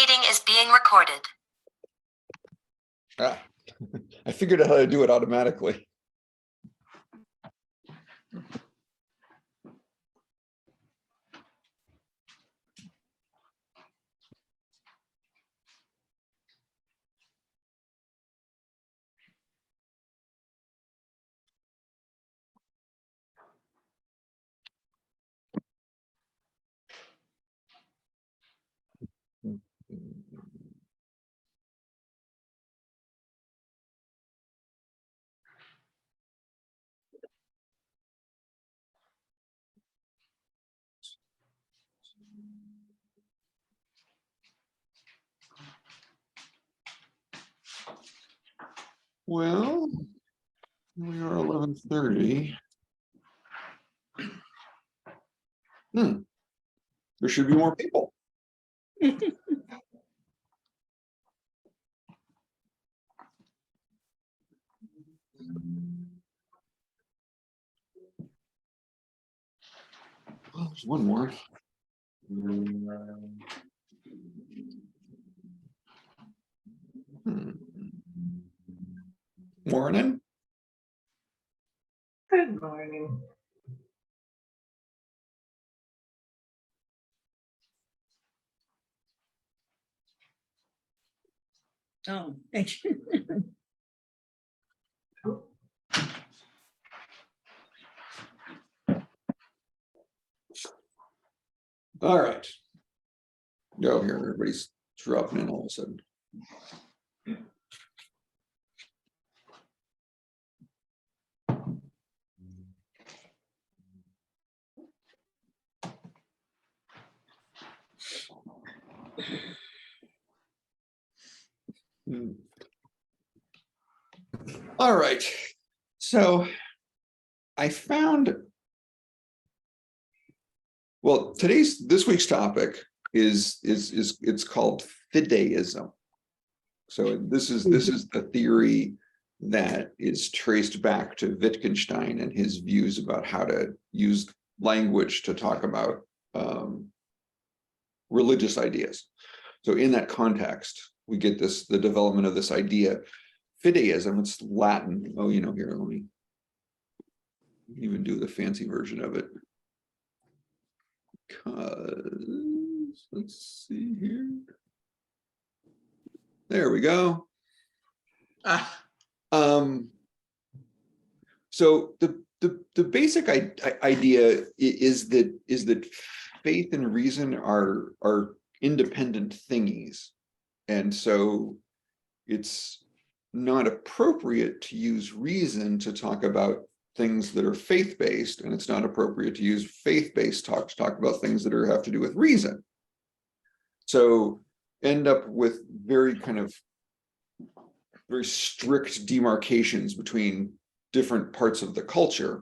meeting is being recorded. Ah, I figured out how to do it automatically. Well, we are 11:30. There should be more people. Oh, there's one more. Morning. Good morning. Oh, thank you. All right. Go here. Everybody's dropping in all of a sudden. All right. So I found, well, this week's topic is it's called Fideism. So this is the theory that is traced back to Wittgenstein and his views about how to use language to talk about religious ideas. So in that context, we get the development of this idea. Fideism, it's Latin. Oh, here, let me even do the fancy version of it. Because, let's see here. There we go. So the basic idea is that faith and reason are independent thingies, and so it's not appropriate to use reason to talk about things that are faith-based, and it's not appropriate to use faith-based talk to talk about things that have to do with reason. So end up with very strict demarcations between different parts of the culture.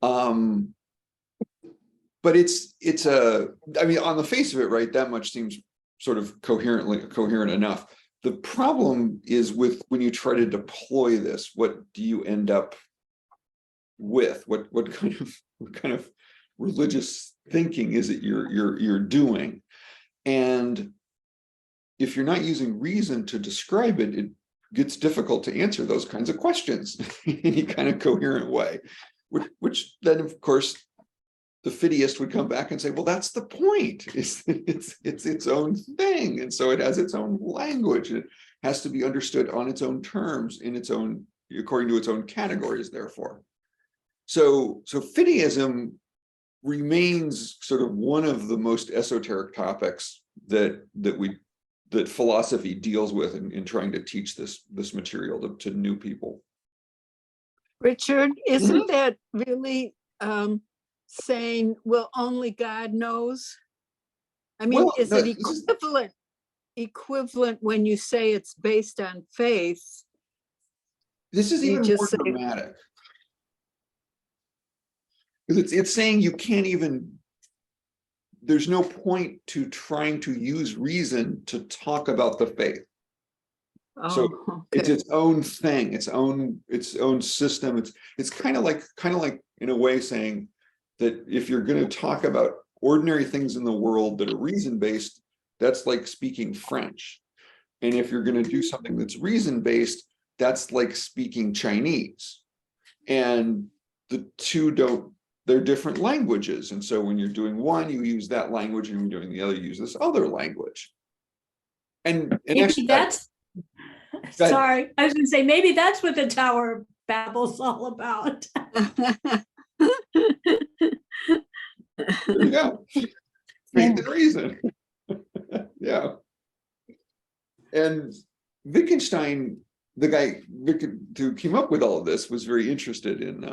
But I mean, on the face of it, right, that much seems sort of coherent enough. The problem is with when you try to deploy this, what do you end up with? What kind of religious thinking is it you're doing? And if you're not using reason to describe it, it gets difficult to answer those kinds of questions in any kind of coherent way, which then, of course, the fideist would come back and say, well, that's the point. It's its own thing. And so it has its own language. It has to be understood on its own terms, according to its own categories, therefore. So fideism remains sort of one of the most esoteric topics that philosophy deals with in trying to teach this material to new people. Richard, isn't that really saying, well, only God knows? I mean, is it equivalent when you say it's based on faith? This is even more dramatic. Because it's saying you can't even, there's no point to trying to use reason to talk about the faith. So it's its own thing, its own system. It's kind of like in a way saying that if you're going to talk about ordinary things in the world that are reason-based, that's like speaking French. And if you're going to do something that's reason-based, that's like speaking Chinese. And the two they're different languages. And so when you're doing one, you use that language, and when you're doing the other, you use this other language. And Maybe actually, that's, Go ahead. sorry, I was gonna say, maybe that's what the Tower of Babel's all about. there you go. Faith and reason. Yeah. And Wittgenstein, the guy who came up with all of this, was very interested in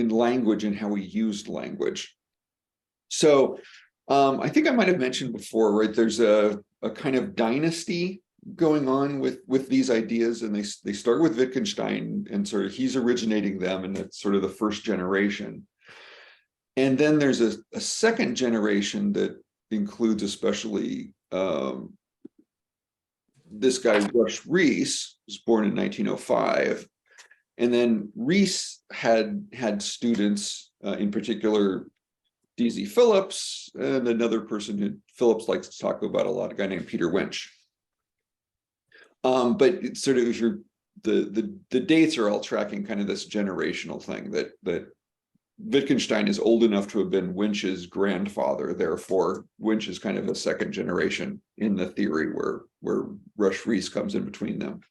language and how we used language. So I think I might have mentioned before, right? There's a kind of dynasty going on with these ideas, and they start with Wittgenstein, and sort of he's originating them, and it's sort of the first generation. And then there's a second generation that includes especially this guy, Rush Rees, was born in 1905. And then Rees had students, in particular, D.Z. Phillips, and another person who Phillips likes to talk about a lot, a guy named Peter Winch. But it's sort of, if you're, the dates are all tracking kind of this generational thing, that Wittgenstein is old enough to have been Winch's grandfather. Therefore, Winch is kind of a second generation in the theory, where Rush Rees comes in between them.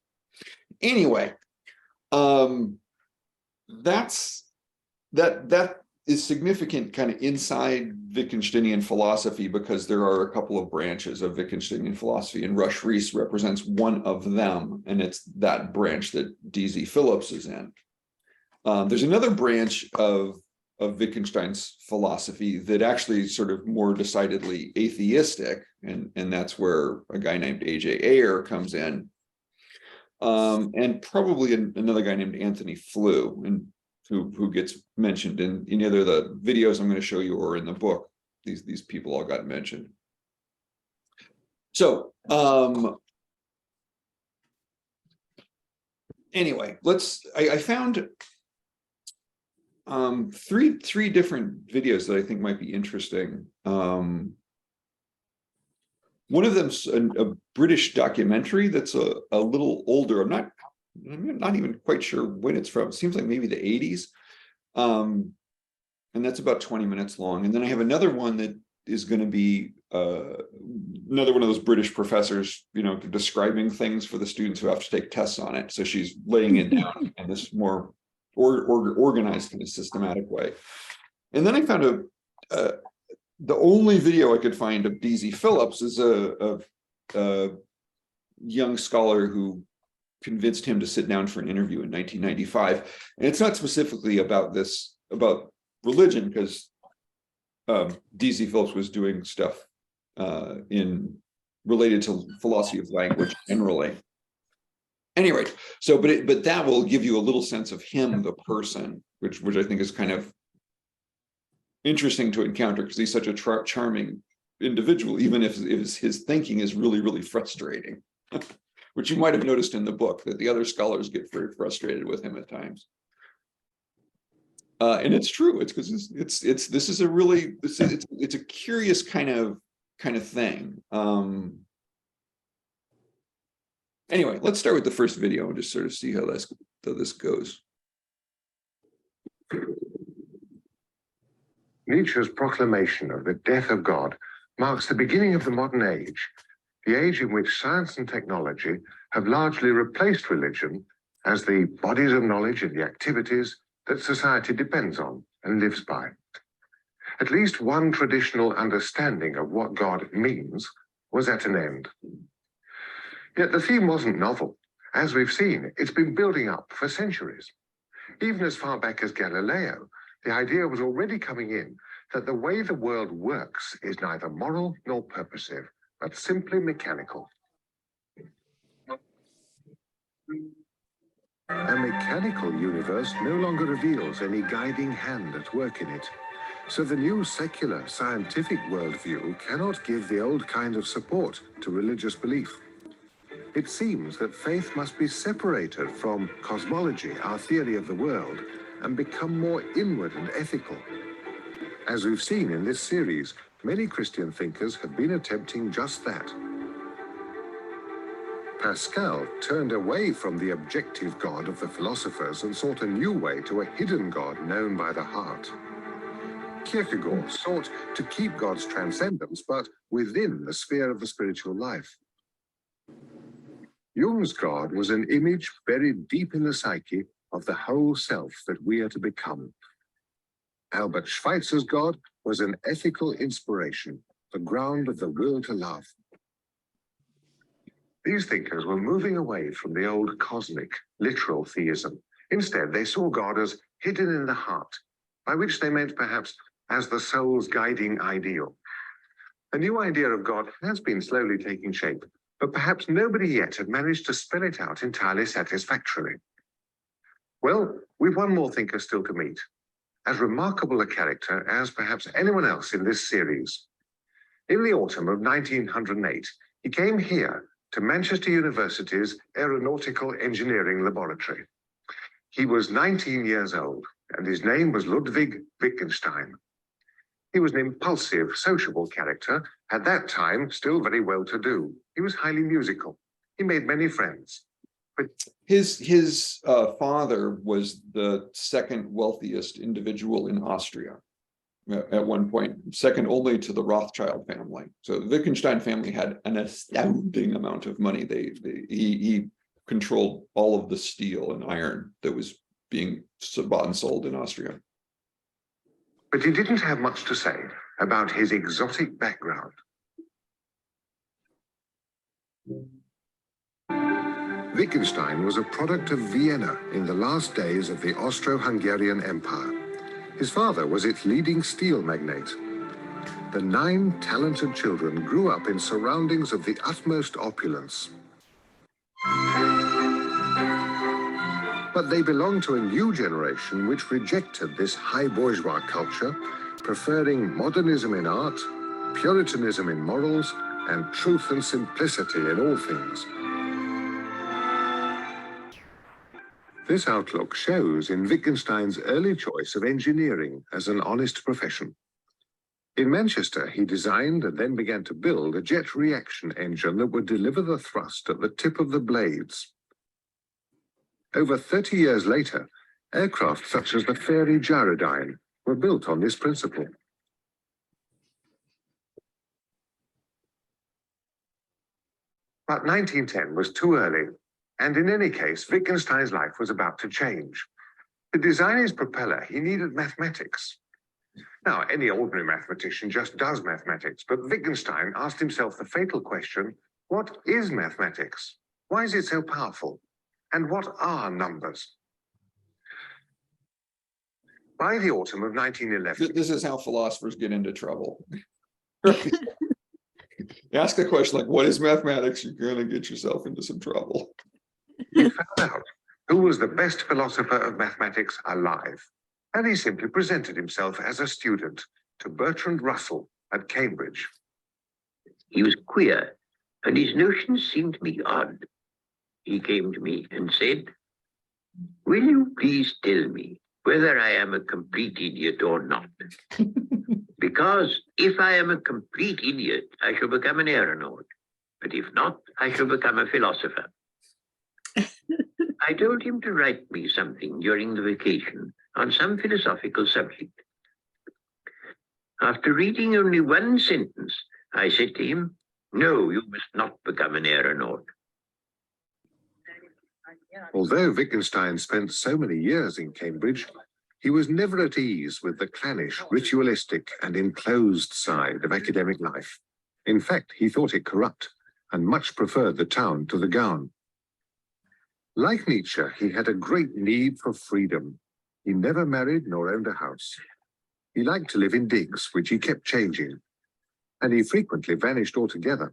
Anyway, that is significant kind of inside Wittgensteinian philosophy, because there are a couple of branches of Wittgensteinian philosophy, and Rush Rees represents one of them, and it's that branch that D.Z. Phillips is in. There's another branch of Wittgenstein's philosophy that actually sort of more decidedly atheistic, and that's where a guy named A.J. Ayer comes in, and probably another guy named Anthony Flew, and who gets mentioned in either the videos I'm going to show you or in the book. These people all got mentioned. So anyway, I found three different videos that I think might be interesting. One of them's a British documentary that's a little older. I'm not even quite sure when it's from. It seems like maybe the 80s. And that's about 20 minutes long. And then I have another one that is going to be another one of those British professors, describing things for the students who have to take tests on it. So she's laying it down in this more organized kind of systematic way. And then I found the only video I could find of D.Z. Phillips is a young scholar who convinced him to sit down for an interview in 1995. And it's not specifically about religion, because D.Z. Phillips was doing stuff related to philosophy of language generally. Anyway, so but that will give you a little sense of him, the person, which I think is kind of interesting to encounter, because he's such a charming individual, even if his thinking is really, really frustrating, which you might have noticed in the book, that the other scholars get very frustrated with him at times. And it's true. It's because it's a curious kind of thing. Anyway, let's start with the first video and just sort of see how this goes. Nietzsche's proclamation of the death of God marks the beginning of the modern age, the age in which science and technology have largely replaced religion as the bodies of knowledge and the activities that society depends on and lives by. At least one traditional understanding of what God means was at an end. Yet the theme wasn't novel. As we've seen, it's been building up for centuries. Even as far back as Galileo, the idea was already coming in that the way the world works is neither moral nor purposive, but simply mechanical. A mechanical universe no longer reveals any guiding hand at work in it. So the new secular scientific worldview cannot give the old kind of support to religious belief. It seems that faith must be separated from cosmology, our theory of the world, and become more inward and ethical. As we've seen in this series, many Christian thinkers have been attempting just that. Pascal turned away from the objective God of the philosophers and sought a new way to a hidden God known by the heart. Kierkegaard sought to keep God's transcendence, but within the sphere of the spiritual life. Jung's God was an image buried deep in the psyche of the whole self that we are to become. Albert Schweitzer's God was an ethical inspiration, the ground of the will to love. These thinkers were moving away from the old cosmic, literal theism. Instead, they saw God as hidden in the heart, by which they meant perhaps as the soul's guiding ideal. A new idea of God has been slowly taking shape, but perhaps nobody yet had managed to spell it out entirely satisfactorily. Well, we've one more thinker still to meet, as remarkable a character as perhaps anyone else in this series. In the autumn of 1908, he came here to Manchester University's Aeronautical Engineering Laboratory. He was 19 years old, and his name was Ludwig Wittgenstein. He was an impulsive, sociable character, at that time still very well-to-do. He was highly musical. He made many friends. But his father was the second wealthiest individual in Austria at one point, second only to the Rothschild family. So the Wittgenstein family had an astounding amount of money. He controlled all of the steel and iron that was being bought and sold in Austria. But he didn't have much to say about his exotic background. Wittgenstein was a product of Vienna in the last days of the Austro-Hungarian Empire. His father was its leading steel magnate. The 9 talented children grew up in surroundings of the utmost opulence. But they belonged to a new generation which rejected this high bourgeois culture, preferring modernism in art, Puritanism in morals, and truth and simplicity in all things. This outlook shows in Wittgenstein's early choice of engineering as an honest profession. In Manchester, he designed and then began to build a jet reaction engine that would deliver the thrust at the tip of the blades. Over 30 years later, aircraft such as the Fairy Gyrodyne were built on this principle. But 1910 was too early, and in any case, Wittgenstein's life was about to change. To design his propeller, he needed mathematics. Now, any ordinary mathematician just does mathematics, but Wittgenstein asked himself the fatal question, what is mathematics? Why is it so powerful? And what are numbers? By the autumn of 1911... This is how philosophers get into trouble. Ask a question like, what is mathematics? You're going to get yourself into some trouble. He found out who was the best philosopher of mathematics alive, and he simply presented himself as a student to Bertrand Russell at Cambridge. He was queer, and his notions seemed to me odd. He came to me and said, "Will you please tell me whether I am a complete idiot or not? Because if I am a complete idiot, I shall become an aeronaut. But if not, I shall become a philosopher." I told him to write me something during the vacation on some philosophical subject. After reading only one sentence, I said to him, "No, you must not become an aeronaut." Although Wittgenstein spent so many years in Cambridge, he was never at ease with the clannish, ritualistic, and enclosed side of academic life. In fact, he thought it corrupt and much preferred the town to the gown. Like Nietzsche, he had a great need for freedom. He never married nor owned a house. He liked to live in digs, which he kept changing, and he frequently vanished altogether.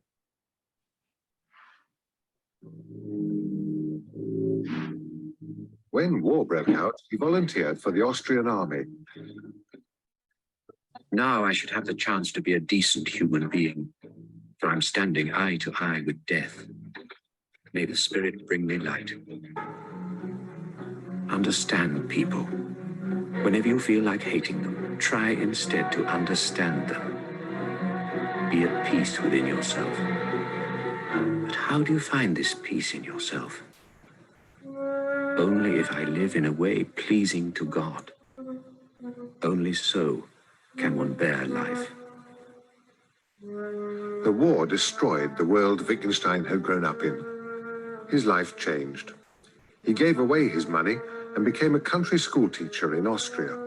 When war broke out, he volunteered for the Austrian army. Now I should have the chance to be a decent human being, for I'm standing eye to eye with death. May the spirit bring me light. Understand people. Whenever you feel like hating them, try instead to understand them. be at peace within yourself. But how do you find this peace in yourself? Only if I live in a way pleasing to God. Only so can one bear life. The war destroyed the world Wittgenstein had grown up in. His life changed. He gave away his money and became a country school teacher in Austria.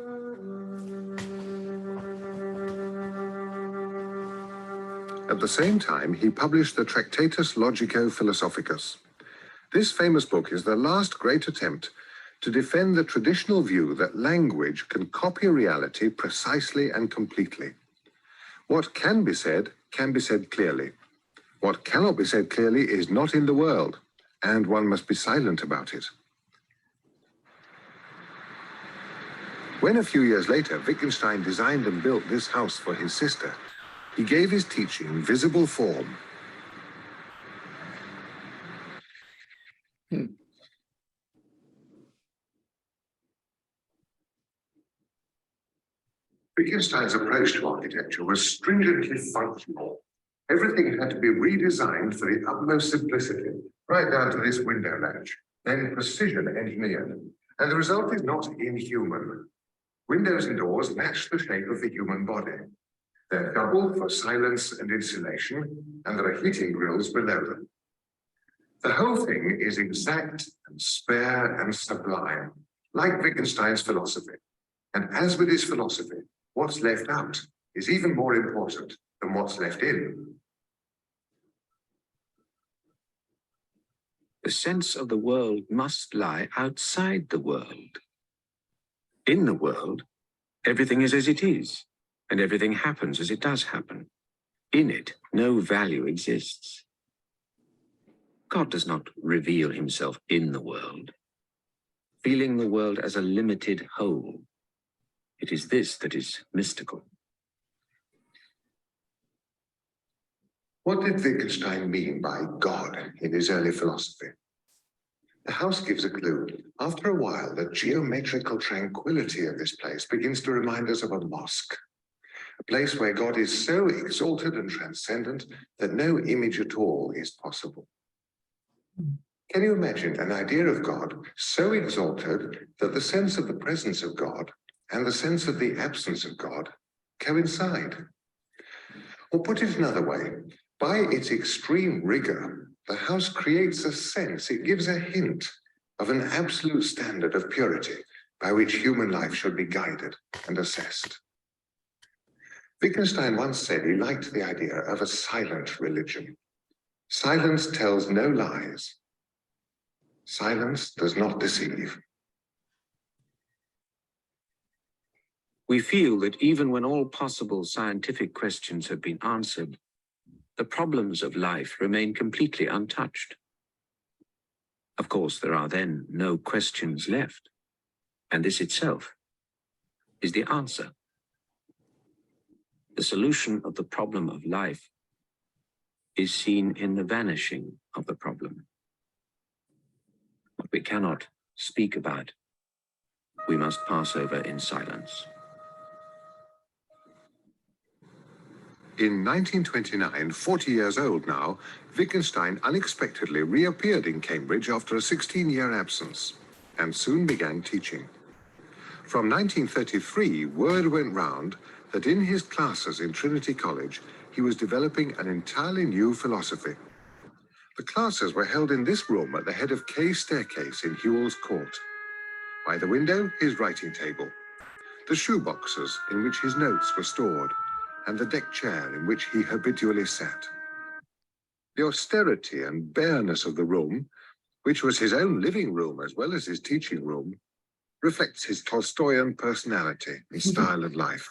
At the same time, he published the Tractatus Logico-Philosophicus. This famous book is the last great attempt to defend the traditional view that language can copy reality precisely and completely. What can be said clearly. What cannot be said clearly is not in the world, and one must be silent about it. When a few years later Wittgenstein designed and built this house for his sister, he gave his teaching visible form. Wittgenstein's approach to architecture was stringently functional. Everything had to be redesigned for the utmost simplicity, right down to this window ledge, then precision engineered. And the result is not inhuman. Windows and doors match the shape of the human body. They're double for silence and insulation, and there are heating grills below them. The whole thing is exact and spare and sublime, like Wittgenstein's philosophy. And as with his philosophy, what's left out is even more important than what's left in. The sense of the world must lie outside the world. In the world, everything is as it is, and everything happens as it does happen. In it, no value exists. God does not reveal himself in the world, feeling the world as a limited whole. It is this that is mystical. What did Wittgenstein mean by God in his early philosophy? The house gives a clue. After a while, the geometrical tranquility of this place begins to remind us of a mosque, a place where God is so exalted and transcendent that no image at all is possible. Can you imagine an idea of God so exalted that the sense of the presence of God and the sense of the absence of God coincide? Or put it another way, by its extreme rigor, the house creates a sense, it gives a hint of an absolute standard of purity by which human life should be guided and assessed. Wittgenstein once said he liked the idea of a silent religion. Silence tells no lies. Silence does not deceive. We feel that even when all possible scientific questions have been answered, the problems of life remain completely untouched. Of course, there are then no questions left, and this itself is the answer. The solution of the problem of life is seen in the vanishing of the problem. What we cannot speak about, we must pass over in silence. In 1929, 40 years old now, Wittgenstein unexpectedly reappeared in Cambridge after a 16-year absence and soon began teaching. From 1933, word went round that in his classes in Trinity College, he was developing an entirely new philosophy. The classes were held in this room at the head of K Staircase in Whewell's Court. By the window, his writing table, the shoe boxes in which his notes were stored, and the deck chair in which he habitually sat. The austerity and bareness of the room, which was his own living room as well as his teaching room, reflects his Tolstoyan personality and style of life.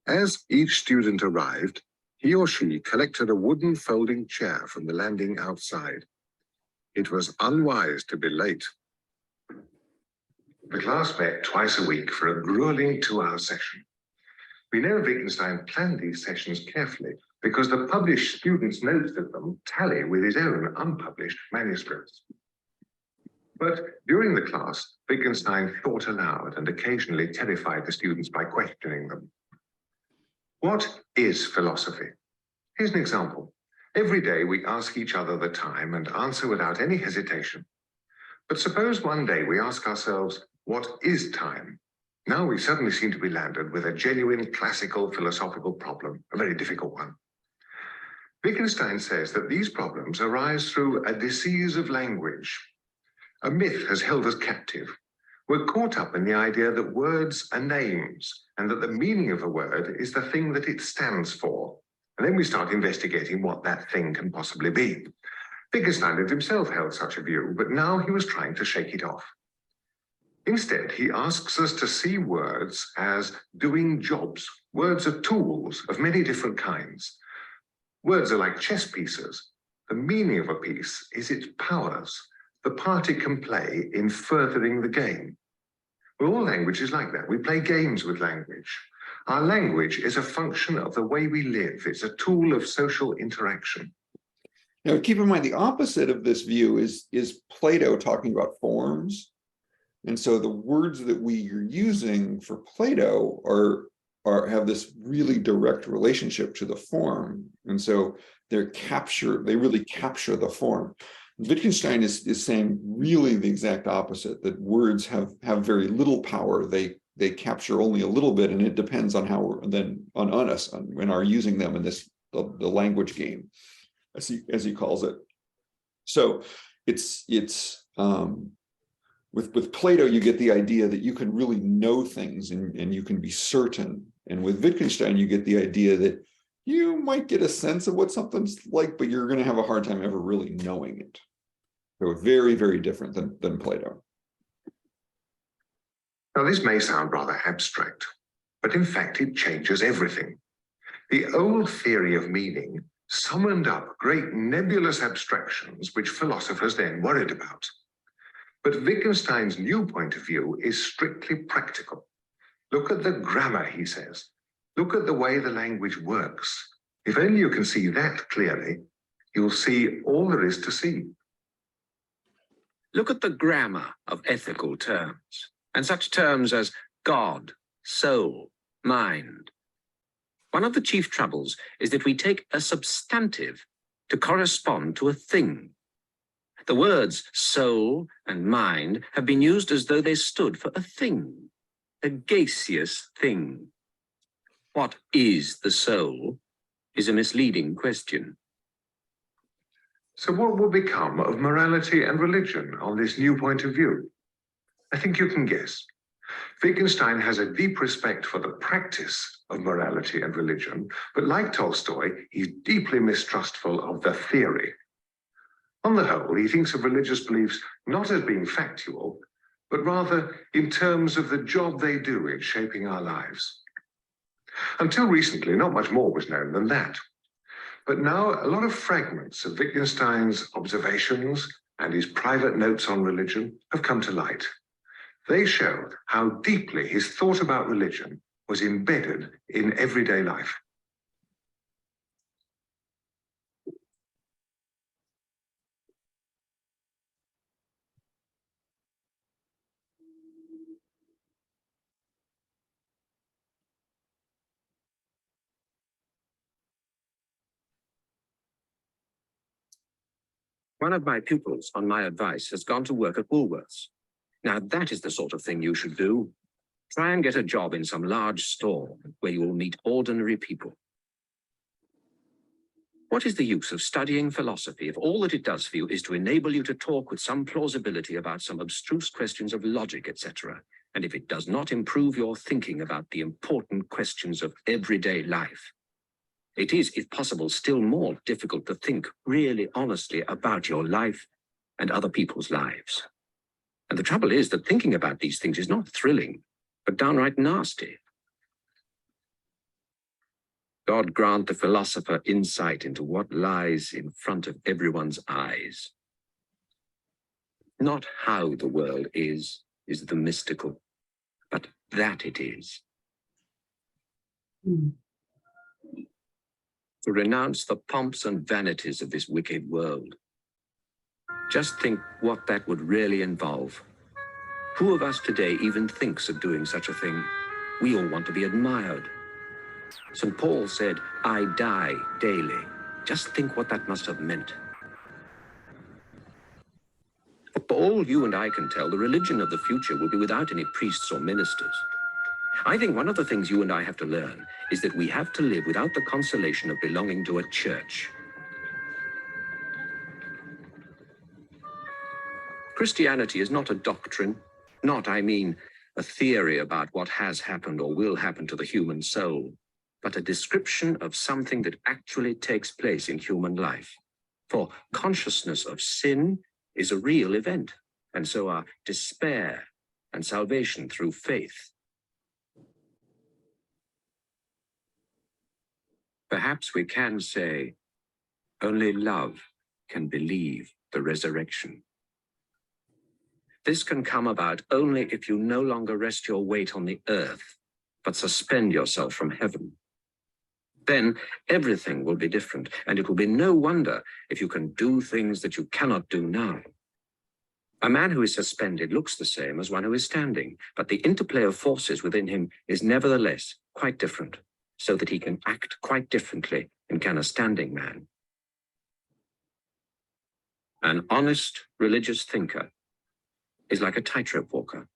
As each student arrived, he or she collected a wooden folding chair from the landing outside. It was unwise to be late. The class met twice a week for a grueling 2-hour session. We know Wittgenstein planned these sessions carefully because the published students' notes of them tally with his own unpublished manuscripts. But during the class, Wittgenstein thought aloud and occasionally terrified the students by questioning them. What is philosophy? Here's an example. Every day we ask each other the time and answer without any hesitation. But suppose one day we ask ourselves, what is time? Now we suddenly seem to be landed with a genuine classical philosophical problem, a very difficult one. Wittgenstein says that these problems arise through a disease of language. A myth has held us captive. We're caught up in the idea that words are names and that the meaning of a word is the thing that it stands for. And then we start investigating what that thing can possibly be. Wittgenstein himself held such a view, but now he was trying to shake it off. Instead, he asks us to see words as doing jobs. Words are tools of many different kinds. Words are like chess pieces. The meaning of a piece is its powers, the part it can play in furthering the game. Well, all language is like that. We play games with language. Our language is a function of the way we live. It's a tool of social interaction. Now, keep in mind, the opposite of this view is Plato talking about forms. And so the words that we are using for Plato have this really direct relationship to the form. And so they really capture the form. Wittgenstein is saying really the exact opposite, that words have very little power. They capture only a little bit, and it depends on how on us and our using them in the language game, as he calls it. So it's with Plato, you get the idea that you can really know things and you can be certain. And with Wittgenstein, you get the idea that you might get a sense of what something's like, but you're going to have a hard time ever really knowing it. So very, very different than Plato. Now, this may sound rather abstract, but in fact, it changes everything. The old theory of meaning summoned up great nebulous abstractions which philosophers then worried about. But Wittgenstein's new point of view is strictly practical. Look at the grammar, he says. Look at the way the language works. If only you can see that clearly, you'll see all there is to see. Look at the grammar of ethical terms, and such terms as God, soul, mind. One of the chief troubles is that we take a substantive to correspond to a thing. The words soul and mind have been used as though they stood for a thing, a gaseous thing. What is the soul is a misleading question. So what will become of morality and religion on this new point of view? I think you can guess. Wittgenstein has a deep respect for the practice of morality and religion, but like Tolstoy, he's deeply mistrustful of the theory. On the whole, he thinks of religious beliefs not as being factual, but rather in terms of the job they do in shaping our lives. Until recently, not much more was known than that. But now a lot of fragments of Wittgenstein's observations and his private notes on religion have come to light. They show how deeply his thought about religion was embedded in everyday life. One of my pupils, on my advice, has gone to work at Woolworths. Now, that is the sort of thing you should do. Try and get a job in some large store where you will meet ordinary people. What is the use of studying philosophy if all that it does for you is to enable you to talk with some plausibility about some abstruse questions of logic, etc., and if it does not improve your thinking about the important questions of everyday life? It is, if possible, still more difficult to think really honestly about your life and other people's lives. And the trouble is that thinking about these things is not thrilling, but downright nasty. God grant the philosopher insight into what lies in front of everyone's eyes. Not how the world is the mystical, but that it is. To renounce the pomps and vanities of this wicked world. Just think what that would really involve. Who of us today even thinks of doing such a thing? We all want to be admired. St. Paul said, I die daily. Just think what that must have meant. For all you and I can tell, the religion of the future will be without any priests or ministers. I think one of the things you and I have to learn is that we have to live without the consolation of belonging to a church. Christianity is not a doctrine, not, I mean, a theory about what has happened or will happen to the human soul, but a description of something that actually takes place in human life. For consciousness of sin is a real event, and so are despair and salvation through faith. Perhaps we can say, only love can believe the resurrection. This can come about only if you no longer rest your weight on the earth, but suspend yourself from heaven. Then everything will be different, and it will be no wonder if you can do things that you cannot do now. A man who is suspended looks the same as one who is standing, but the interplay of forces within him is nevertheless quite different, so that he can act quite differently than can a standing man. An honest religious thinker is like a tightrope walker.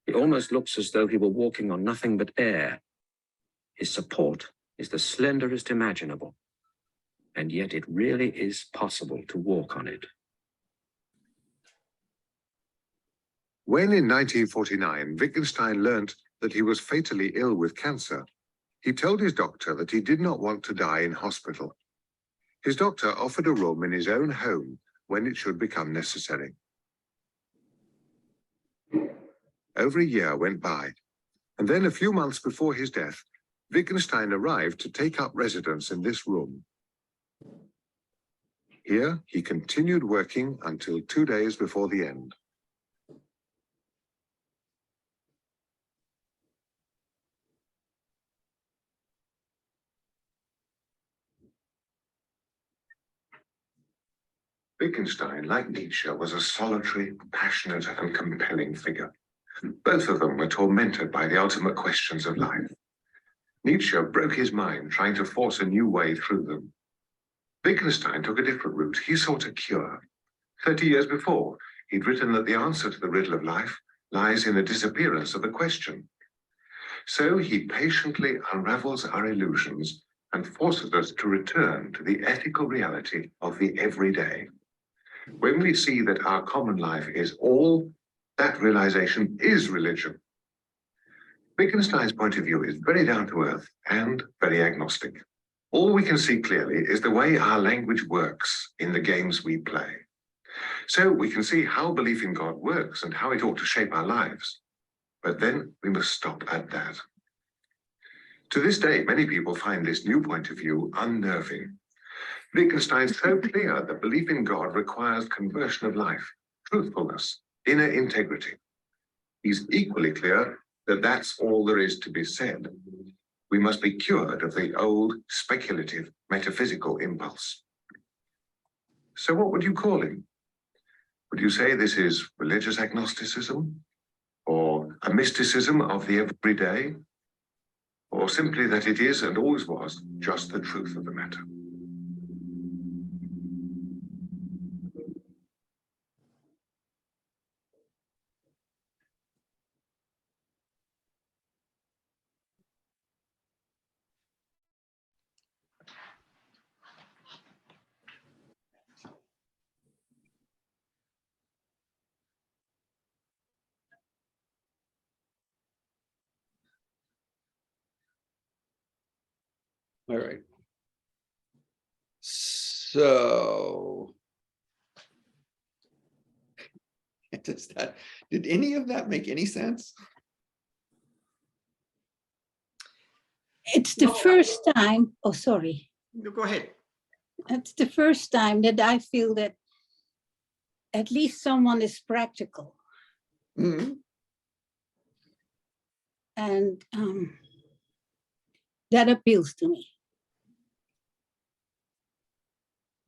He almost looks as though he were walking on nothing but air. His support is the slenderest imaginable, and yet it really is possible to walk on it. When in 1949, Wittgenstein learnt that he was fatally ill with cancer, he told his doctor that he did not want to die in hospital. His doctor offered a room in his own home when it should become necessary. Over a year went by, and then a few months before his death, Wittgenstein arrived to take up residence in this room. Here, he continued working until 2 days before the end. Wittgenstein, like Nietzsche, was a solitary, passionate, and compelling figure. Both of them were tormented by the ultimate questions of life. Nietzsche broke his mind trying to force a new way through them. Wittgenstein took a different route. He sought a cure. 30 years before, he'd written that the answer to the riddle of life lies in the disappearance of the question. So he patiently unravels our illusions and forces us to return to the ethical reality of the everyday. When we see that our common life is all, that realization is religion. Wittgenstein's point of view is very down to earth and very agnostic. All we can see clearly is the way our language works in the games we play. So we can see how belief in God works and how it ought to shape our lives. But then we must stop at that. To this day, many people find this new point of view unnerving. Wittgenstein's so clear that belief in God requires conversion of life, truthfulness, inner integrity. He's equally clear that that's all there is to be said. We must be cured of the old speculative metaphysical impulse. So what would you call him? Would you say this is religious agnosticism? Or a mysticism of the everyday? Or simply that it is and always was just the truth of the matter? All right. So did any of that make any sense? It's the first time, oh, sorry. No, go ahead. It's the first time that I feel that at least someone is practical. Mm-hmm. And that appeals to me.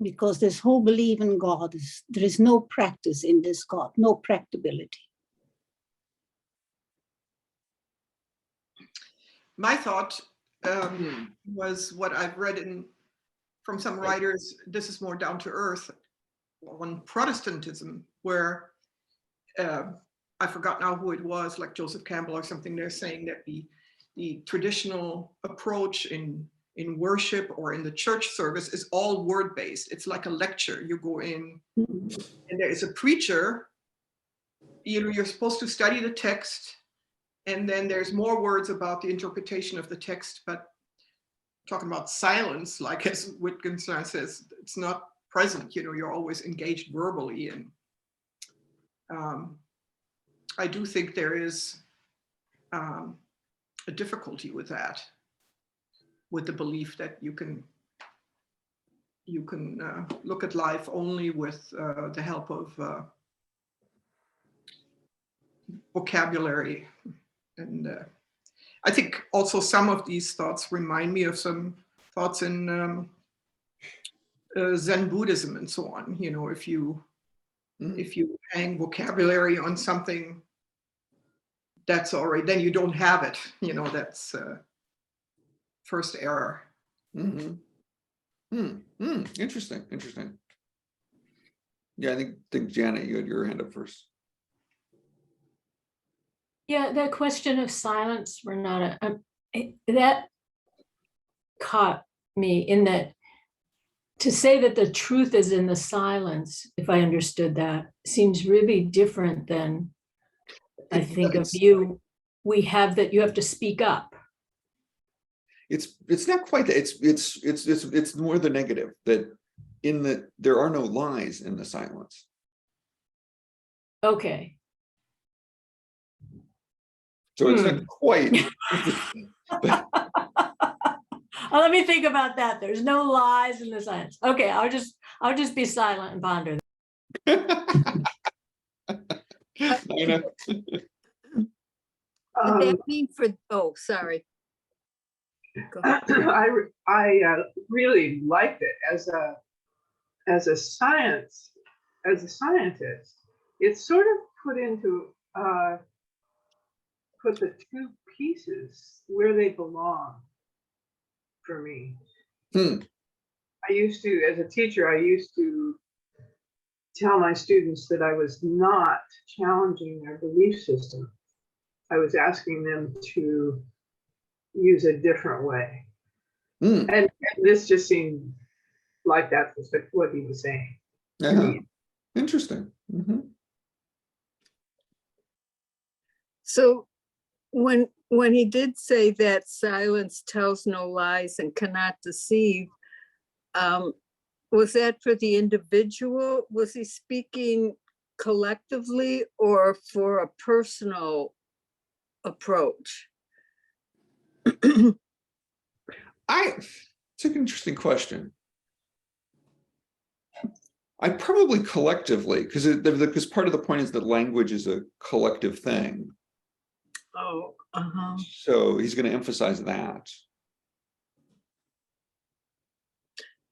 Because this whole belief in God, there is no practice in this God, no practicability. My thought was what I've read from some writers. This is more down to earth on Protestantism, where I forgot now who it was, like Joseph Campbell or something. They're saying that the traditional approach in worship or in the church service is all word-based. It's like a lecture. You go in and there is a preacher. You're supposed to study the text, and then there's more words about the interpretation of the text, but talking about silence, like as Wittgenstein says, it's not present. You're always engaged verbally. And I do think there is a difficulty with that, with the belief that you can look at life only with the help of vocabulary. And I think also some of these thoughts remind me of some thoughts in Zen Buddhism and so on. If you hang vocabulary on something, that's already, then you don't have it. That's first error. Interesting. Yeah, I think Janet, you had your hand up first. Yeah, that question of silence, Renata, that caught me in that, to say that the truth is in the silence, if I understood that, seems really different than I think of you. We have that you have to speak up. It's not quite that. It's more the negative, that there are no lies in the silence. Okay. So it's not quite. Let me think about that. There's no lies in the silence. Okay, I'll just be silent and ponder. Nina? Would that mean for, oh, sorry. Go ahead. I really liked it as a scientist. It's sort of put the two pieces where they belong for me. I used to, as a teacher, I used to tell my students that I was not challenging their belief system. I was asking them to use a different way. And this just seemed like that was what he was saying. Yeah. Interesting. So when he did say that silence tells no lies and cannot deceive, was that for the individual? Was he speaking collectively or for a personal approach? It's an interesting question. I probably collectively, because part of the point is that language is a collective thing. Oh, So he's going to emphasize that.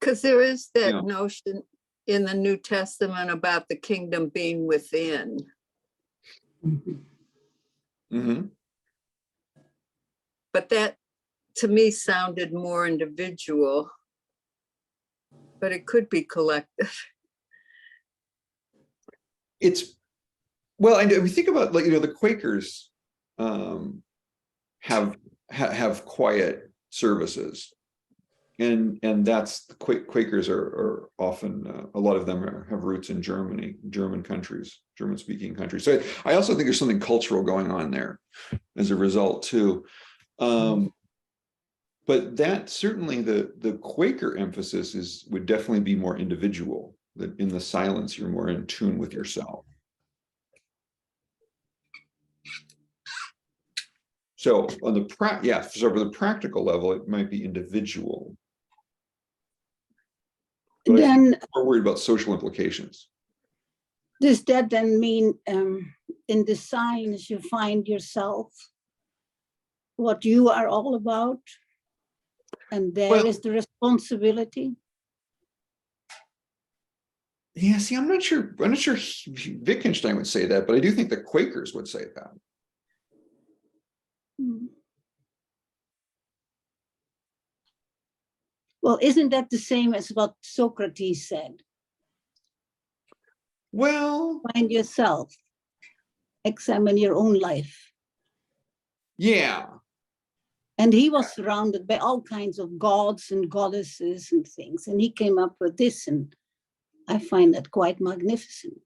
because there is that notion in the New Testament about the kingdom being within. But that to me sounded more individual, but it could be collective. Well, and if we think about, like, the Quakers have quiet services, and that's the Quakers are often a lot of them have roots in Germany, German-speaking countries. So I also think there's something cultural going on there as a result too. But that certainly the Quaker emphasis would definitely be more individual, that in the silence you're more in tune with yourself. So on the so for the practical level, it might be individual. But Then we're worried about social implications. does that then mean in the signs you find yourself, what you are all about, and there is the responsibility? Yeah, see, I'm not sure Wittgenstein would say that, but I do think the Quakers would say that. Well, isn't that the same as what Socrates said? Well, Find yourself, examine your own life. yeah. And he was surrounded by all kinds of gods and goddesses and things. And he came up with this, and I find that quite magnificent.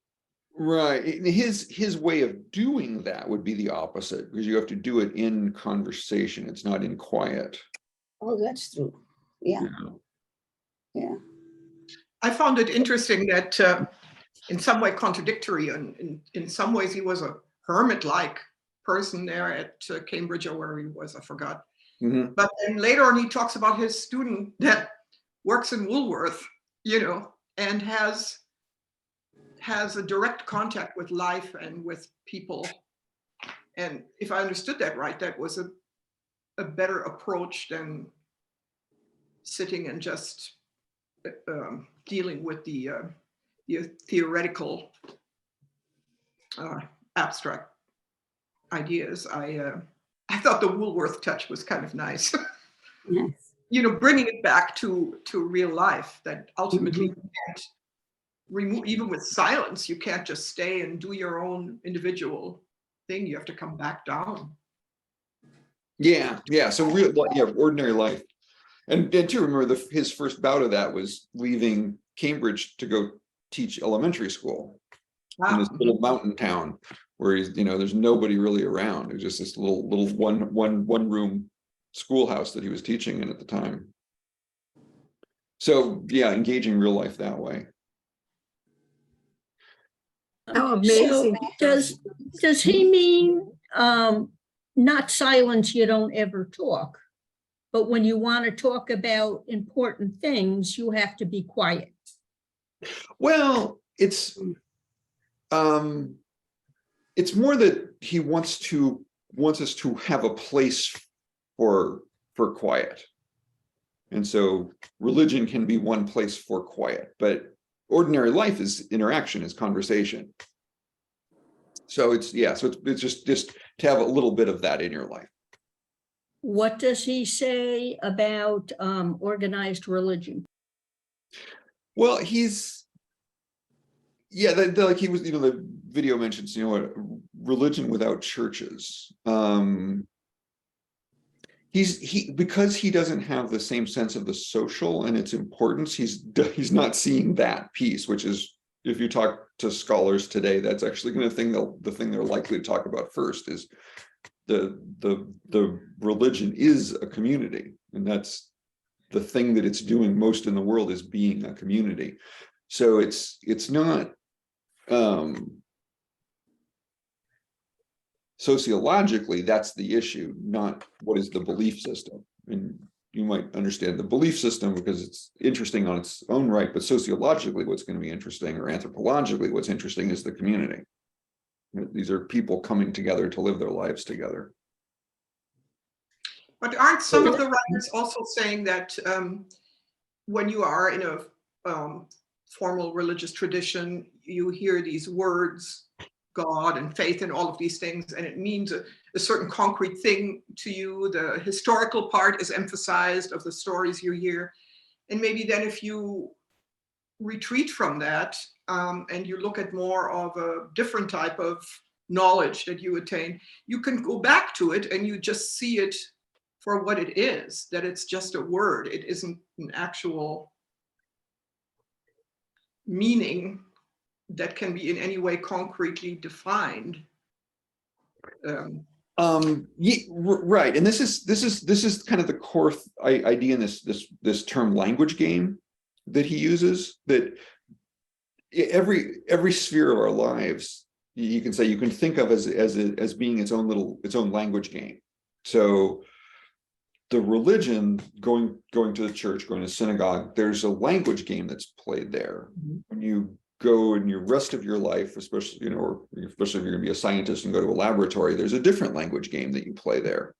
Right. His way of doing that would be the opposite, because you have to do it in conversation. It's not in quiet. Oh, that's true. Yeah. Yeah. I found it interesting that in some way contradictory, and in some ways he was a hermit-like person there at Cambridge, or where he was, I forgot. Mhm. But then later on, he talks about his student that works in Woolworth, you know, and has a direct contact with life and with people. And if I understood that right, that was a better approach than sitting and just dealing with the theoretical abstract ideas. I thought the Woolworth touch was kind of nice. Yes. You know, bringing it back to real life, that ultimately you can't remove, even with silence, you can't just stay and do your own individual thing. You have to come back down. Yeah. So ordinary life. And too, remember his first bout of that was leaving Cambridge to go teach elementary school in this little mountain town where he's, there's nobody really around. It was just this little one room schoolhouse that he was teaching in at the time. So yeah, engaging real life that way. How amazing. So does he mean not silence, you don't ever talk, but when you want to talk about important things, you have to be quiet? Well, it's more that he wants us to have a place for quiet. And so religion can be one place for quiet, but ordinary life is interaction, is conversation. So it's just to have a little bit of that in your life. What does he say about organized religion? Well, like he was, the video mentions, religion without churches. Because he doesn't have the same sense of the social and its importance, he's not seeing that piece, which is, if you talk to scholars today, that's actually the thing they're likely to talk about first, is the religion is a community, and that's the thing that it's doing most in the world, is being a community. So it's not sociologically, that's the issue, not what is the belief system. And you might understand the belief system because it's interesting on its own right, but sociologically, what's going to be interesting, or anthropologically, what's interesting, is the community. These are people coming together to live their lives together. But aren't some of the writers also saying that when you are in a formal religious tradition, you hear these words, God and faith and all of these things, and it means a certain concrete thing to you? The historical part is emphasized of the stories you hear. And maybe then if you retreat from that and you look at more of a different type of knowledge that you attain, you can go back to it and you just see it for what it is, that it's just a word. It isn't an actual meaning that can be in any way concretely defined. Right, and this is kind of the core idea in this term language game that he uses, that every sphere of our lives, you can think of as being its own language game. So the religion, going to the church, going to synagogue, there's a language game that's played there. When you go in your rest of your life, especially if you're going to be a scientist and go to a laboratory, there's a different language game that you play there.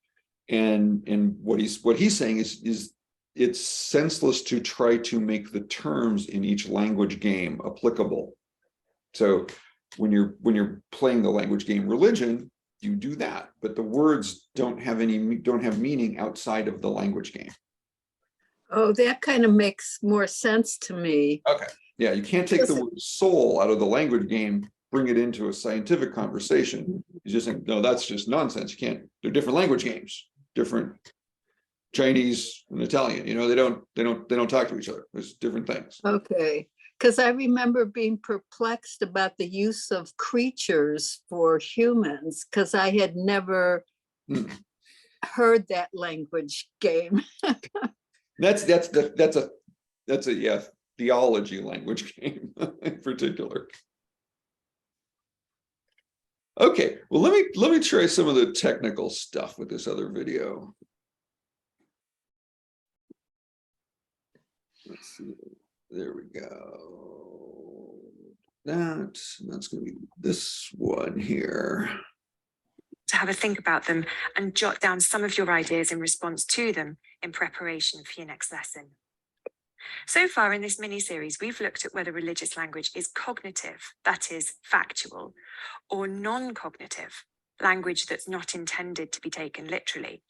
And what he's saying is it's senseless to try to make the terms in each language game applicable. So when you're playing the language game religion, you do that, but the words don't have meaning outside of the language game. Oh, that kind of makes more sense to me. Okay, yeah, you can't take the word soul out of the language game, bring it into a scientific conversation. You just think, no, that's just nonsense. You can't, they're different language games, different Chinese and Italian, you know, they don't talk to each other. There's different things. Okay, because I remember being perplexed about the use of creatures for humans, because I had never Hmm. heard that language game. That's a yeah, theology language game in particular. Okay, well, let me try some of the technical stuff with this other video. Let's see. There we go. That's going to be this one here. To have a think about them and jot down some of your ideas in response to them in preparation for your next lesson. So far in this mini-series, we've looked at whether religious language is cognitive, that is, factual, or non-cognitive, language that's not intended to be taken literally.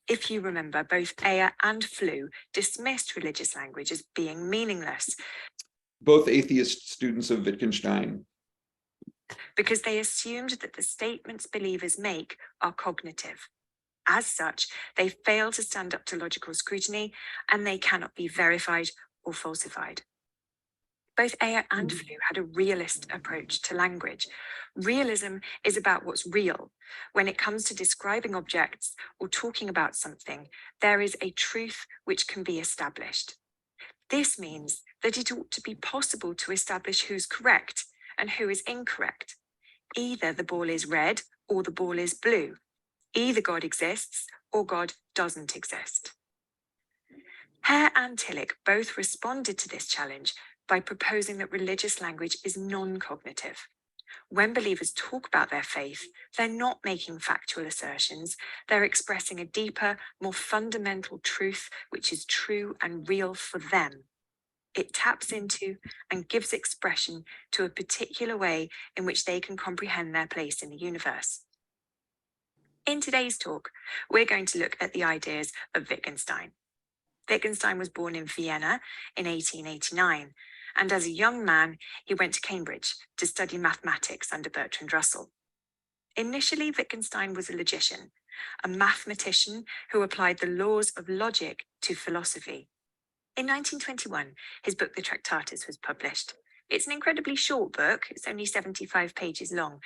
If you remember, both Aya and Flew dismissed religious language as being meaningless. Both atheist students of Wittgenstein. Because they assumed that the statements believers make are cognitive. As such, they fail to stand up to logical scrutiny, and they cannot be verified or falsified. Both Aya and Flew had a realist approach to language. Realism is about what's real. When it comes to describing objects or talking about something, there is a truth which can be established. This means that it ought to be possible to establish who's correct and who is incorrect. Either the ball is red or the ball is blue. Either God exists or God doesn't exist. Hare and Tillich both responded to this challenge by proposing that religious language is non-cognitive. When believers talk about their faith, they're not making factual assertions, they're expressing a deeper, more fundamental truth which is true and real for them. It taps into and gives expression to a particular way in which they can comprehend their place in the universe. In today's talk, we're going to look at the ideas of Wittgenstein. Wittgenstein was born in Vienna in 1889, and as a young man, he went to Cambridge to study mathematics under Bertrand Russell. Initially, Wittgenstein was a logician, a mathematician who applied the laws of logic to philosophy. In 1921, his book The Tractatus was published. It's an incredibly short book, it's only 75 pages long,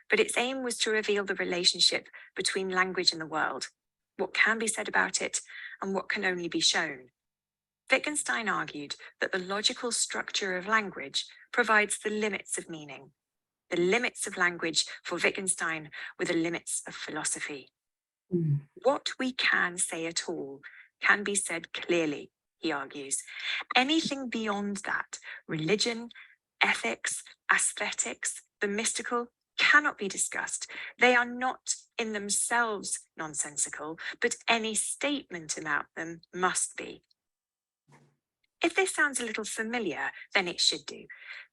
but its aim was to reveal the relationship between language and the world, what can be said about it, and what can only be shown. Wittgenstein argued that the logical structure of language provides the limits of meaning. The limits of language for Wittgenstein were the limits of philosophy. What we can say at all can be said clearly, he argues. Anything beyond that, religion, ethics, aesthetics, the mystical, cannot be discussed. They are not in themselves nonsensical, but any statement about them must be. If this sounds a little familiar, then it should do.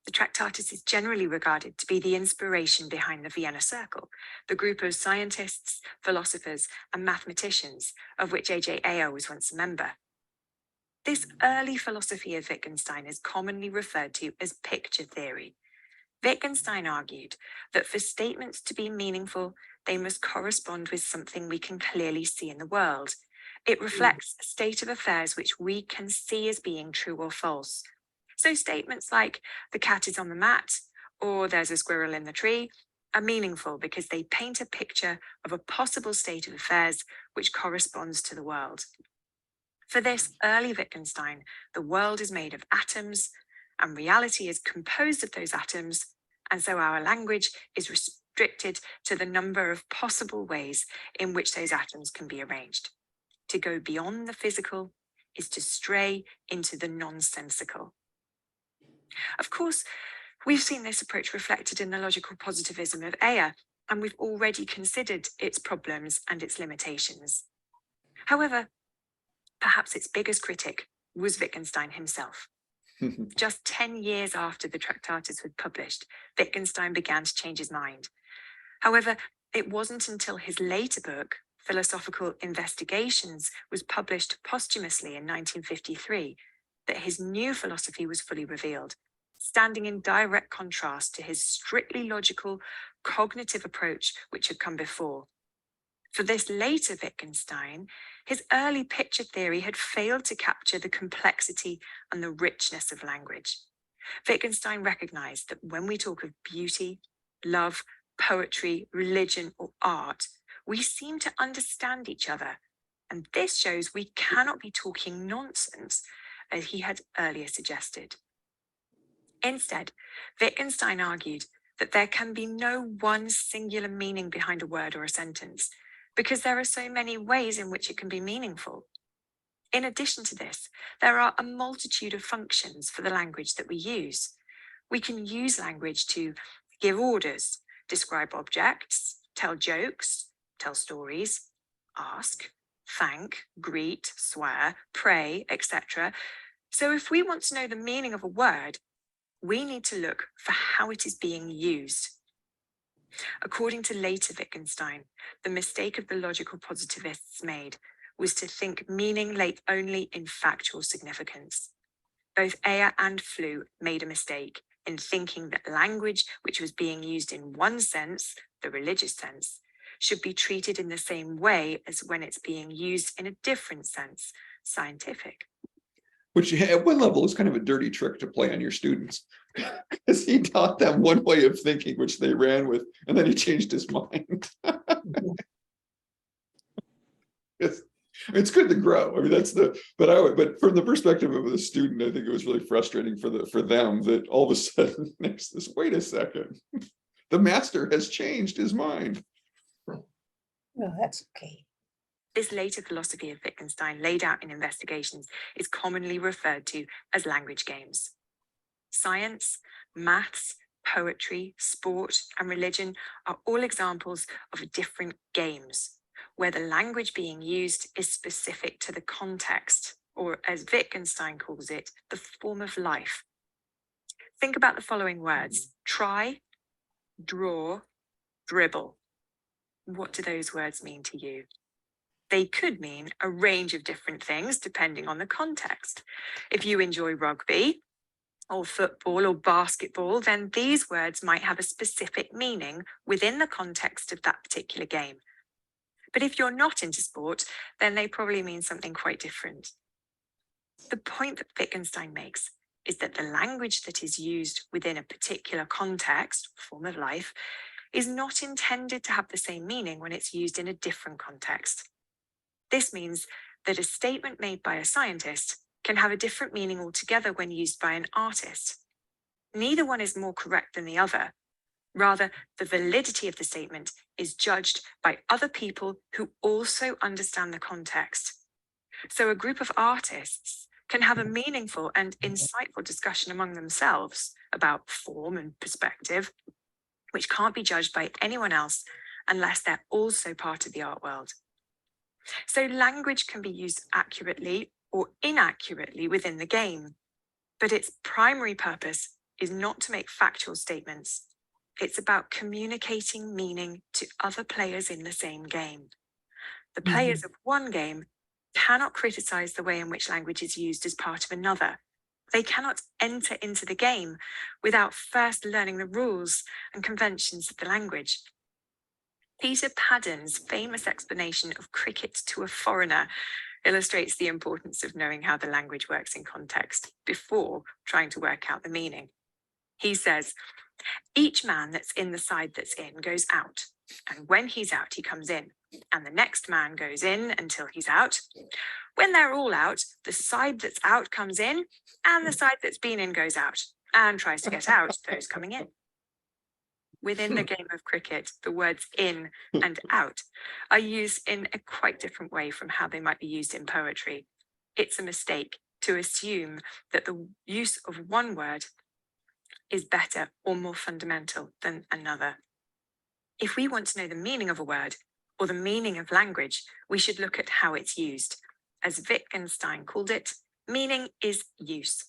The Tractatus is generally regarded to be the inspiration behind the Vienna Circle, the group of scientists, philosophers, and mathematicians of which A.J. Ayer was once a member. This early philosophy of Wittgenstein is commonly referred to as picture theory. Wittgenstein argued that for statements to be meaningful, they must correspond with something we can clearly see in the world. It reflects a state of affairs which we can see as being true or false. So statements like, the cat is on the mat, or there's a squirrel in the tree, are meaningful because they paint a picture of a possible state of affairs which corresponds to the world. For this early Wittgenstein, the world is made of atoms, and reality is composed of those atoms, and so our language is restricted to the number of possible ways in which those atoms can be arranged. To go beyond the physical is to stray into the nonsensical. Of course, we've seen this approach reflected in the logical positivism of Ayer, and we've already considered its problems and its limitations. However, perhaps its biggest critic was Wittgenstein himself. Just 10 years after the Tractatus was published, Wittgenstein began to change his mind. However, it wasn't until his later book, Philosophical Investigations was published posthumously in 1953, that his new philosophy was fully revealed, standing in direct contrast to his strictly logical, cognitive approach which had come before. For this later Wittgenstein, his early picture theory had failed to capture the complexity and the richness of language. Wittgenstein recognized that when we talk of beauty, love, poetry, religion, or art, we seem to understand each other. And this shows we cannot be talking nonsense, as he had earlier suggested. Instead, Wittgenstein argued that there can be no one singular meaning behind a word or a sentence, because there are so many ways in which it can be meaningful. In addition to this, there are a multitude of functions for the language that we use. We can use language to give orders, describe objects, tell jokes, tell stories, ask, thank, greet, swear, pray, etc. So if we want to know the meaning of a word, we need to look for how it is being used. According to later Wittgenstein, the mistake of the logical positivists made was to think meaning lay only in factual significance. Both Ayer and Flew made a mistake in thinking that language which was being used in one sense, the religious sense, should be treated in the same way as when it's being used in a different sense, scientific. Which at one level is kind of a dirty trick to play on your students, because he taught them one way of thinking, which they ran with, and then he changed his mind. It's good to grow. I mean, that's but from the perspective of the student, I think it was really frustrating for them that all of a sudden next this, wait a second, the master has changed his mind. No, that's okay. This later philosophy of Wittgenstein, laid out in Investigations, is commonly referred to as language games. Science, maths, poetry, sport, and religion are all examples of different games, where the language being used is specific to the context, or as Wittgenstein calls it, the form of life. Think about the following words: try, draw, dribble. What do those words mean to you? They could mean a range of different things depending on the context. If you enjoy rugby or football or basketball, then these words might have a specific meaning within the context of that particular game. But if you're not into sport, then they probably mean something quite different. The point that Wittgenstein makes is that the language that is used within a particular context, form of life, is not intended to have the same meaning when it's used in a different context. This means that a statement made by a scientist can have a different meaning altogether when used by an artist. Neither one is more correct than the other. Rather, the validity of the statement is judged by other people who also understand the context. So a group of artists can have a meaningful and insightful discussion among themselves about form and perspective, which can't be judged by anyone else unless they're also part of the art world. So language can be used accurately or inaccurately within the game, but its primary purpose is not to make factual statements. It's about communicating meaning to other players in the same game. The players of one game cannot criticize the way in which language is used as part of another. They cannot enter into the game without first learning the rules and conventions of the language. Peter Paddon's famous explanation of cricket to a foreigner illustrates the importance of knowing how the language works in context before trying to work out the meaning. He says, each man that's in the side that's in goes out, and when he's out, he comes in, and the next man goes in until he's out. When they're all out, the side that's out comes in, and the side that's been in goes out, and tries to get out those coming in. Within the game of cricket, the words in and out are used in a quite different way from how they might be used in poetry. It's a mistake to assume that the use of one word is better or more fundamental than another. If we want to know the meaning of a word or the meaning of language, we should look at how it's used. As Wittgenstein called it, meaning is use.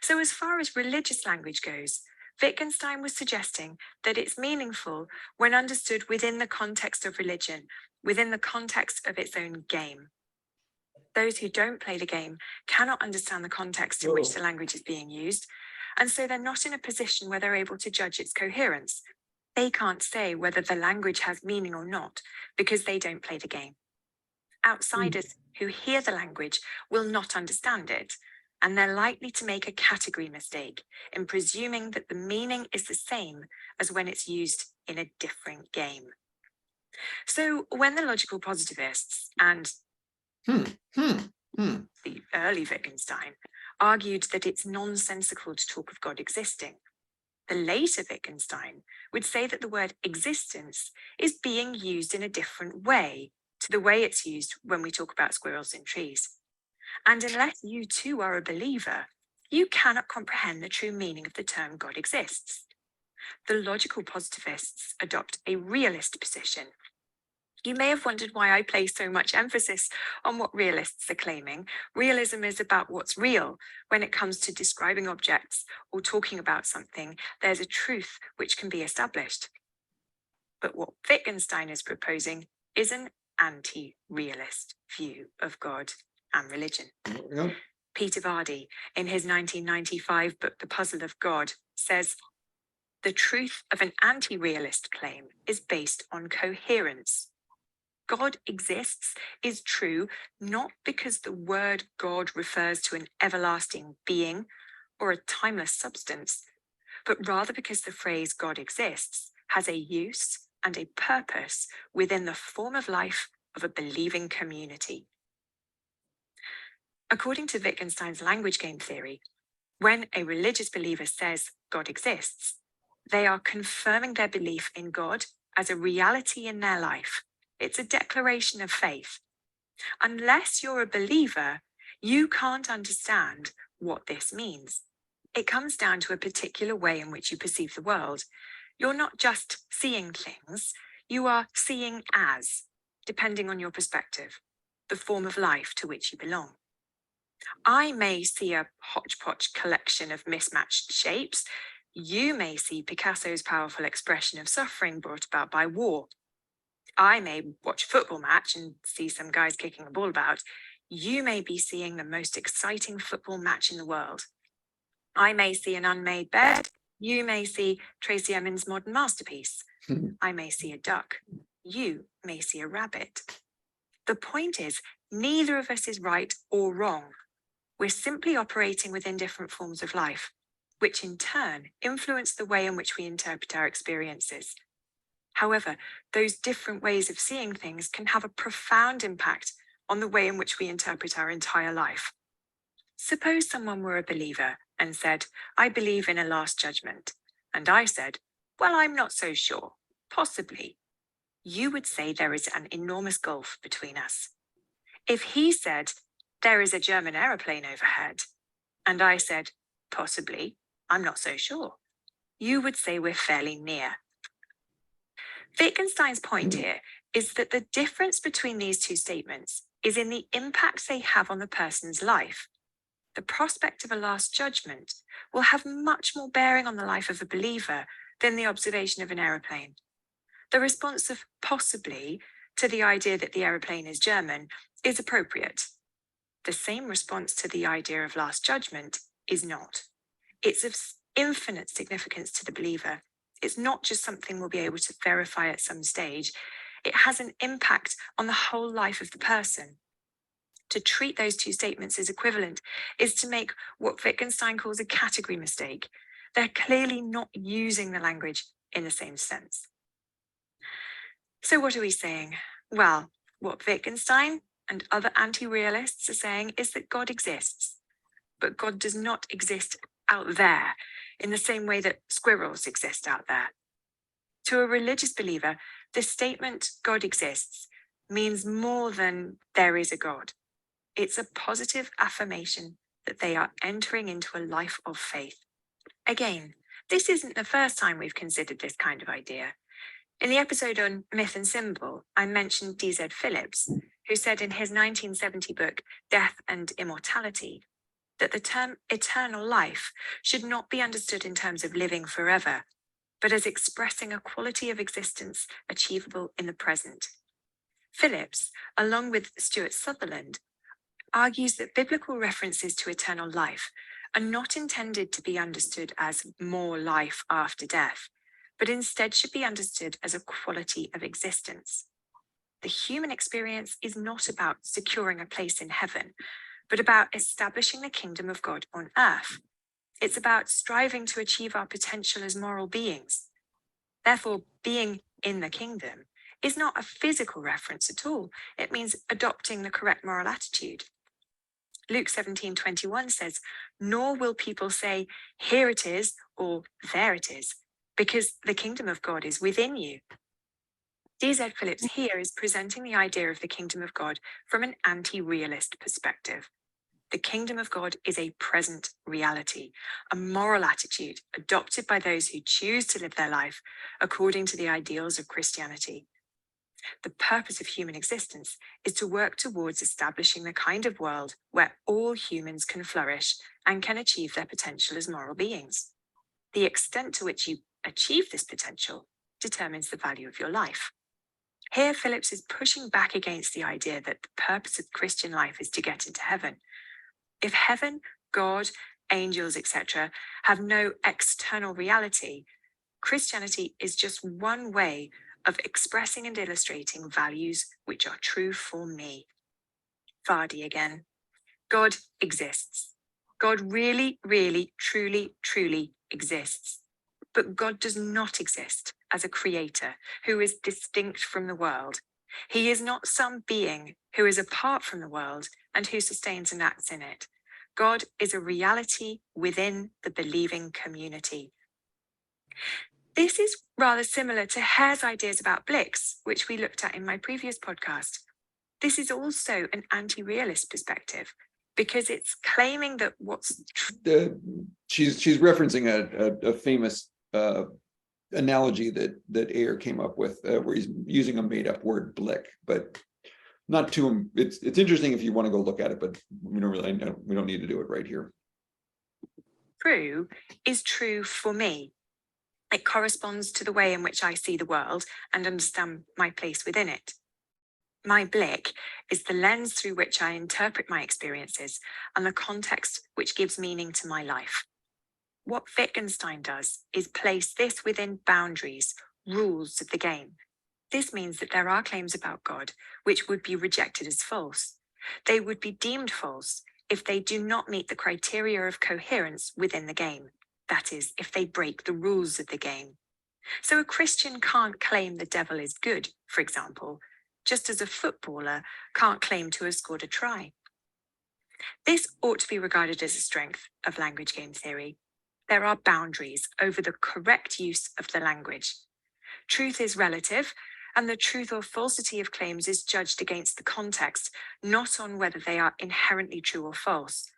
So as far as religious language goes, Wittgenstein was suggesting that it's meaningful when understood within the context of religion, within the context of its own game. Those who don't play the game cannot understand the context in which the language is being used, and so they're not in a position where they're able to judge its coherence. They can't say whether the language has meaning or not because they don't play the game. Outsiders who hear the language will not understand it, and they're likely to make a category mistake in presuming that the meaning is the same as when it's used in a different game. So when the logical positivists and the early Wittgenstein argued that it's nonsensical to talk of God existing, the later Wittgenstein would say that the word existence is being used in a different way to the way it's used when we talk about squirrels in trees. And unless you too are a believer, you cannot comprehend the true meaning of the term God exists. The logical positivists adopt a realist position. You may have wondered why I place so much emphasis on what realists are claiming. Realism is about what's real. When it comes to describing objects or talking about something, there's a truth which can be established. But what Wittgenstein is proposing is an anti-realist view of God and religion. Yep. Peter Vardy, in his 1995 book, The Puzzle of God, says, the truth of an anti-realist claim is based on coherence. God exists is true not because the word God refers to an everlasting being or a timeless substance, but rather because the phrase God exists has a use and a purpose within the form of life of a believing community. According to Wittgenstein's language game theory, when a religious believer says God exists, they are confirming their belief in God as a reality in their life. It's a declaration of faith. Unless you're a believer, you can't understand what this means. It comes down to a particular way in which you perceive the world. You're not just seeing things, you are seeing as, depending on your perspective, the form of life to which you belong. I may see a hodgepodge collection of mismatched shapes. You may see Picasso's powerful expression of suffering brought about by war. I may watch a football match and see some guys kicking a ball about. You may be seeing the most exciting football match in the world. I may see an unmade bed. You may see Tracy Emin's modern masterpiece. I may see a duck. You may see a rabbit. The point is, neither of us is right or wrong. We're simply operating within different forms of life, which in turn influence the way in which we interpret our experiences. However, those different ways of seeing things can have a profound impact on the way in which we interpret our entire life. Suppose someone were a believer and said, I believe in a last judgment. And I said, well, I'm not so sure. Possibly. You would say there is an enormous gulf between us. If he said, there is a German aeroplane overhead, and I said, possibly, I'm not so sure, you would say we're fairly near. Wittgenstein's point here is that the difference between these two statements is in the impact they have on the person's life. The prospect of a last judgment will have much more bearing on the life of a believer than the observation of an aeroplane. The response of possibly to the idea that the aeroplane is German is appropriate. The same response to the idea of last judgment is not. It's of infinite significance to the believer. It's not just something we'll be able to verify at some stage. It has an impact on the whole life of the person. To treat those two statements as equivalent is to make what Wittgenstein calls a category mistake. They're clearly not using the language in the same sense. So what are we saying? Well, what Wittgenstein and other anti-realists are saying is that God exists, but God does not exist out there in the same way that squirrels exist out there. To a religious believer, the statement God exists means more than there is a God. It's a positive affirmation that they are entering into a life of faith. Again, this isn't the first time we've considered this kind of idea. In the episode on myth and symbol, I mentioned D.Z. Phillips, who said in his 1970 book, Death and Immortality, that the term eternal life should not be understood in terms of living forever, but as expressing a quality of existence achievable in the present. Phillips, along with Stuart Sutherland, argues that biblical references to eternal life are not intended to be understood as more life after death, but instead should be understood as a quality of existence. The human experience is not about securing a place in heaven, but about establishing the kingdom of God on earth. It's about striving to achieve our potential as moral beings. Therefore, being in the kingdom is not a physical reference at all. It means adopting the correct moral attitude. Luke 17:21 says, "Nor will people say, 'Here it is,' or 'There it is,' because the kingdom of God is within you." D.Z. Phillips here is presenting the idea of the kingdom of God from an anti-realist perspective. The kingdom of God is a present reality, a moral attitude adopted by those who choose to live their life according to the ideals of Christianity. The purpose of human existence is to work towards establishing the kind of world where all humans can flourish and can achieve their potential as moral beings. The extent to which you achieve this potential determines the value of your life. Here, Phillips is pushing back against the idea that the purpose of Christian life is to get into heaven. If heaven, God, angels, etc., have no external reality, Christianity is just one way of expressing and illustrating values which are true for me. Vardy again. God exists. God really, really, truly, truly exists. But God does not exist as a creator who is distinct from the world. He is not some being who is apart from the world and who sustains and acts in it. God is a reality within the believing community. This is rather similar to Hare's ideas about Blick's, which we looked at in my previous podcast. This is also an anti-realist perspective because it's claiming that what's she's referencing a famous analogy that Ayer came up with, where he's using a made-up word, blick, but not too. It's interesting if you want to go look at it, but we don't need to do it right here. true is true for me. It corresponds to the way in which I see the world and understand my place within it. My blick is the lens through which I interpret my experiences and the context which gives meaning to my life. What Wittgenstein does is place this within boundaries, rules of the game. This means that there are claims about God which would be rejected as false. They would be deemed false if they do not meet the criteria of coherence within the game. That is, if they break the rules of the game. So a Christian can't claim the devil is good, for example, just as a footballer can't claim to have scored a try. This ought to be regarded as a strength of language game theory. There are boundaries over the correct use of the language. Truth is relative, and the truth or falsity of claims is judged against the context, not on whether they are inherently true or false.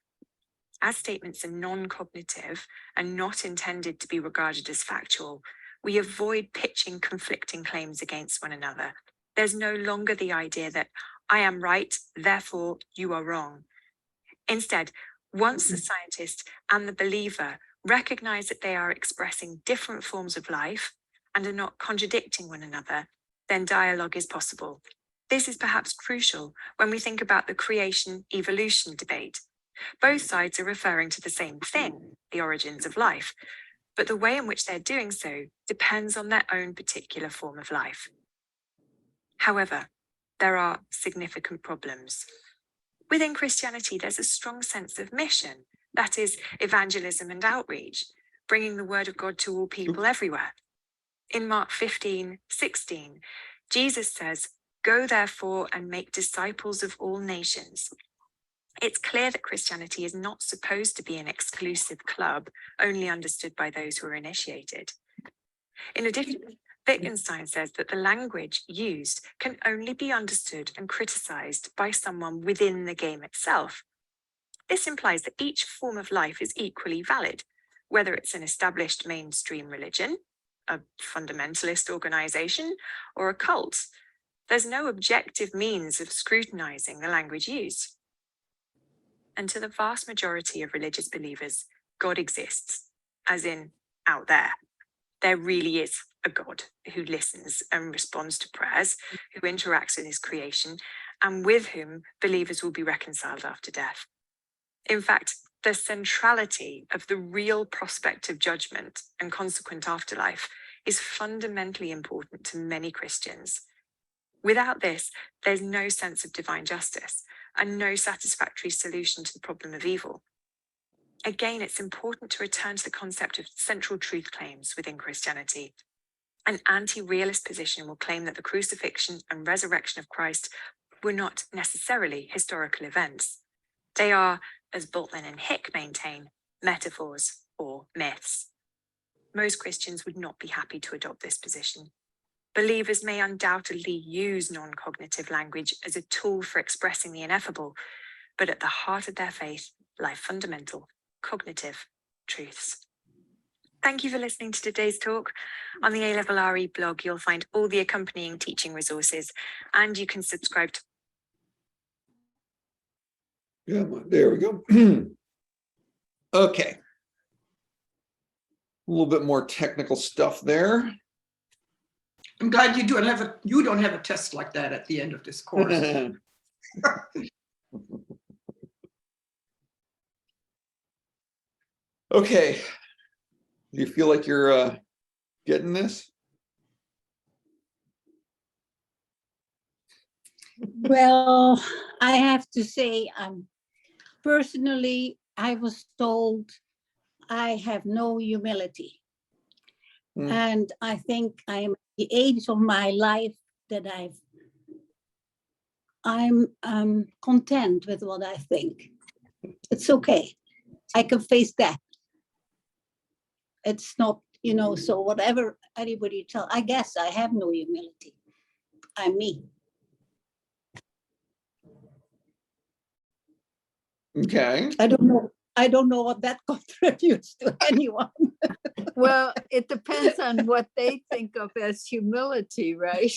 As statements are non-cognitive and not intended to be regarded as factual, we avoid pitching conflicting claims against one another. There's no longer the idea that I am right, therefore you are wrong. Instead, once the scientist and the believer recognize that they are expressing different forms of life and are not contradicting one another, then dialogue is possible. This is perhaps crucial when we think about the creation-evolution debate. Both sides are referring to the same thing, the origins of life, but the way in which they're doing so depends on their own particular form of life. However, there are significant problems. Within Christianity, there's a strong sense of mission, that is, evangelism and outreach, bringing the word of God to all people everywhere. In Mark 15:16, Jesus says, "Go therefore and make disciples of all nations." It's clear that Christianity is not supposed to be an exclusive club only understood by those who are initiated. In addition, Wittgenstein says that the language used can only be understood and criticized by someone within the game itself. This implies that each form of life is equally valid, whether it's an established mainstream religion, a fundamentalist organization, or a cult. There's no objective means of scrutinizing the language used. And to the vast majority of religious believers, God exists, as in out there. There really is a God who listens and responds to prayers, who interacts with his creation, and with whom believers will be reconciled after death. In fact, the centrality of the real prospect of judgment and consequent afterlife is fundamentally important to many Christians. Without this, there's no sense of divine justice and no satisfactory solution to the problem of evil. Again, it's important to return to the concept of central truth claims within Christianity. An anti-realist position will claim that the crucifixion and resurrection of Christ were not necessarily historical events. They are, as Bultmann and Hick maintain, metaphors or myths. Most Christians would not be happy to adopt this position. Believers may undoubtedly use non-cognitive language as a tool for expressing the ineffable, but at the heart of their faith lie fundamental cognitive truths. Thank you for listening to today's talk. On the A-Level RE blog, you'll find all the accompanying teaching resources, and you can subscribe to. Yeah, there we go. Okay. A little bit more technical stuff there. I'm glad you don't have a test like that at the end of this course. Okay. Do you feel like you're getting this? Well, I have to say, personally, I was told I have no humility. Mm. And I think I am at the age of my life that I'm content with what I think. It's okay. I can face that. It's not, so whatever anybody tell, I guess I have no humility. I'm me. Okay. I don't know what that contributes to anyone. Well, it depends on what they think of as humility, right?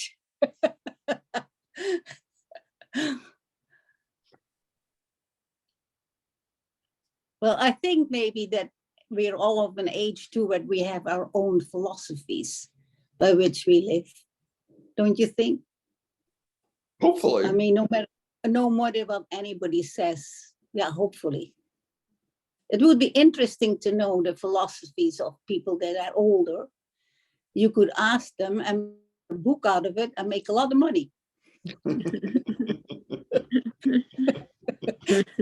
Well, I think maybe that we're all of an age too, where we have our own philosophies by which we live. Don't you think? Hopefully. I mean, no matter what anybody says, yeah, hopefully. It would be interesting to know the philosophies of people that are older. You could ask them and make a book out of it and make a lot of money.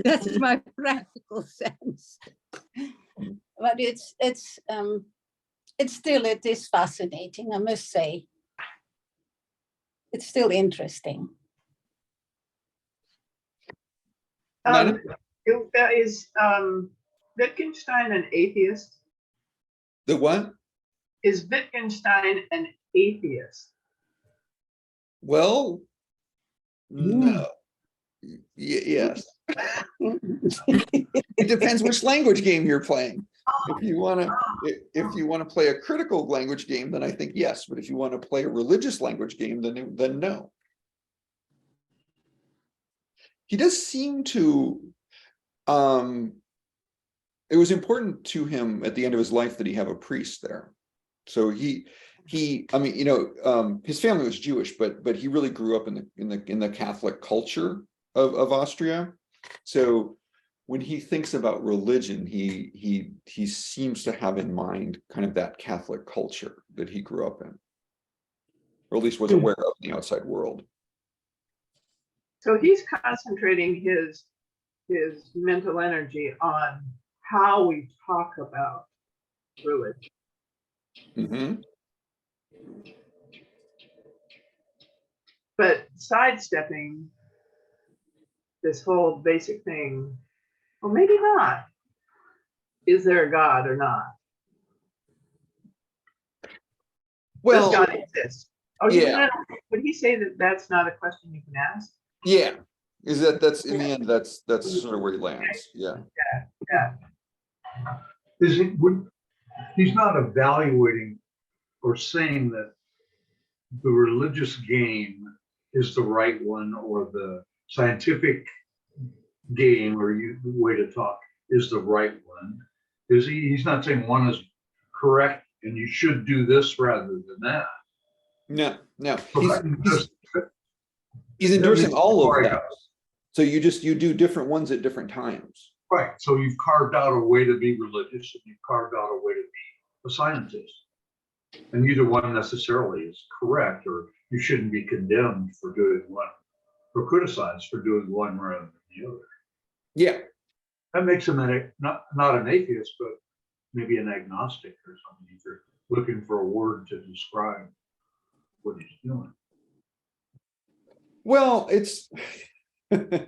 That's my practical sense. But it is fascinating, I must say. It's still interesting. Is Wittgenstein an atheist? The what? Is Wittgenstein an atheist? Well, no. Yes. It depends which language game you're playing. If you want to play a critical language game, then I think yes. But if you want to play a religious language game, then no. He does seem to. It was important to him at the end of his life that he have a priest there. So I mean, his family was Jewish, but he really grew up in the Catholic culture of Austria. So when he thinks about religion, he seems to have in mind kind of that Catholic culture that he grew up in, or at least was aware of in the outside world. So he's concentrating his mental energy on how we talk about religion. Mm-hmm. But sidestepping this whole basic thing, well, maybe not. Is there a God or not? Well, does God exist? Oh, yeah. Would he say that that's not a question you can ask? Yeah. That's in the end, that's sort of where he lands. Yeah. Yeah. He's not evaluating or saying that the religious game is the right one, or the scientific game or way to talk is the right one. He's not saying one is correct and you should do this rather than that. No, So he's, that just- he's endorsing all of Sorry, that. So you do different ones at different times. Right, so you've carved out a way to be religious and you've carved out a way to be a scientist. And neither one necessarily is correct, or you shouldn't be condemned for doing one, or criticized for doing one rather than the other. Yeah, That makes him not an atheist, but maybe an agnostic or something. If you're looking for a word to describe what he's doing. well, it's yeah,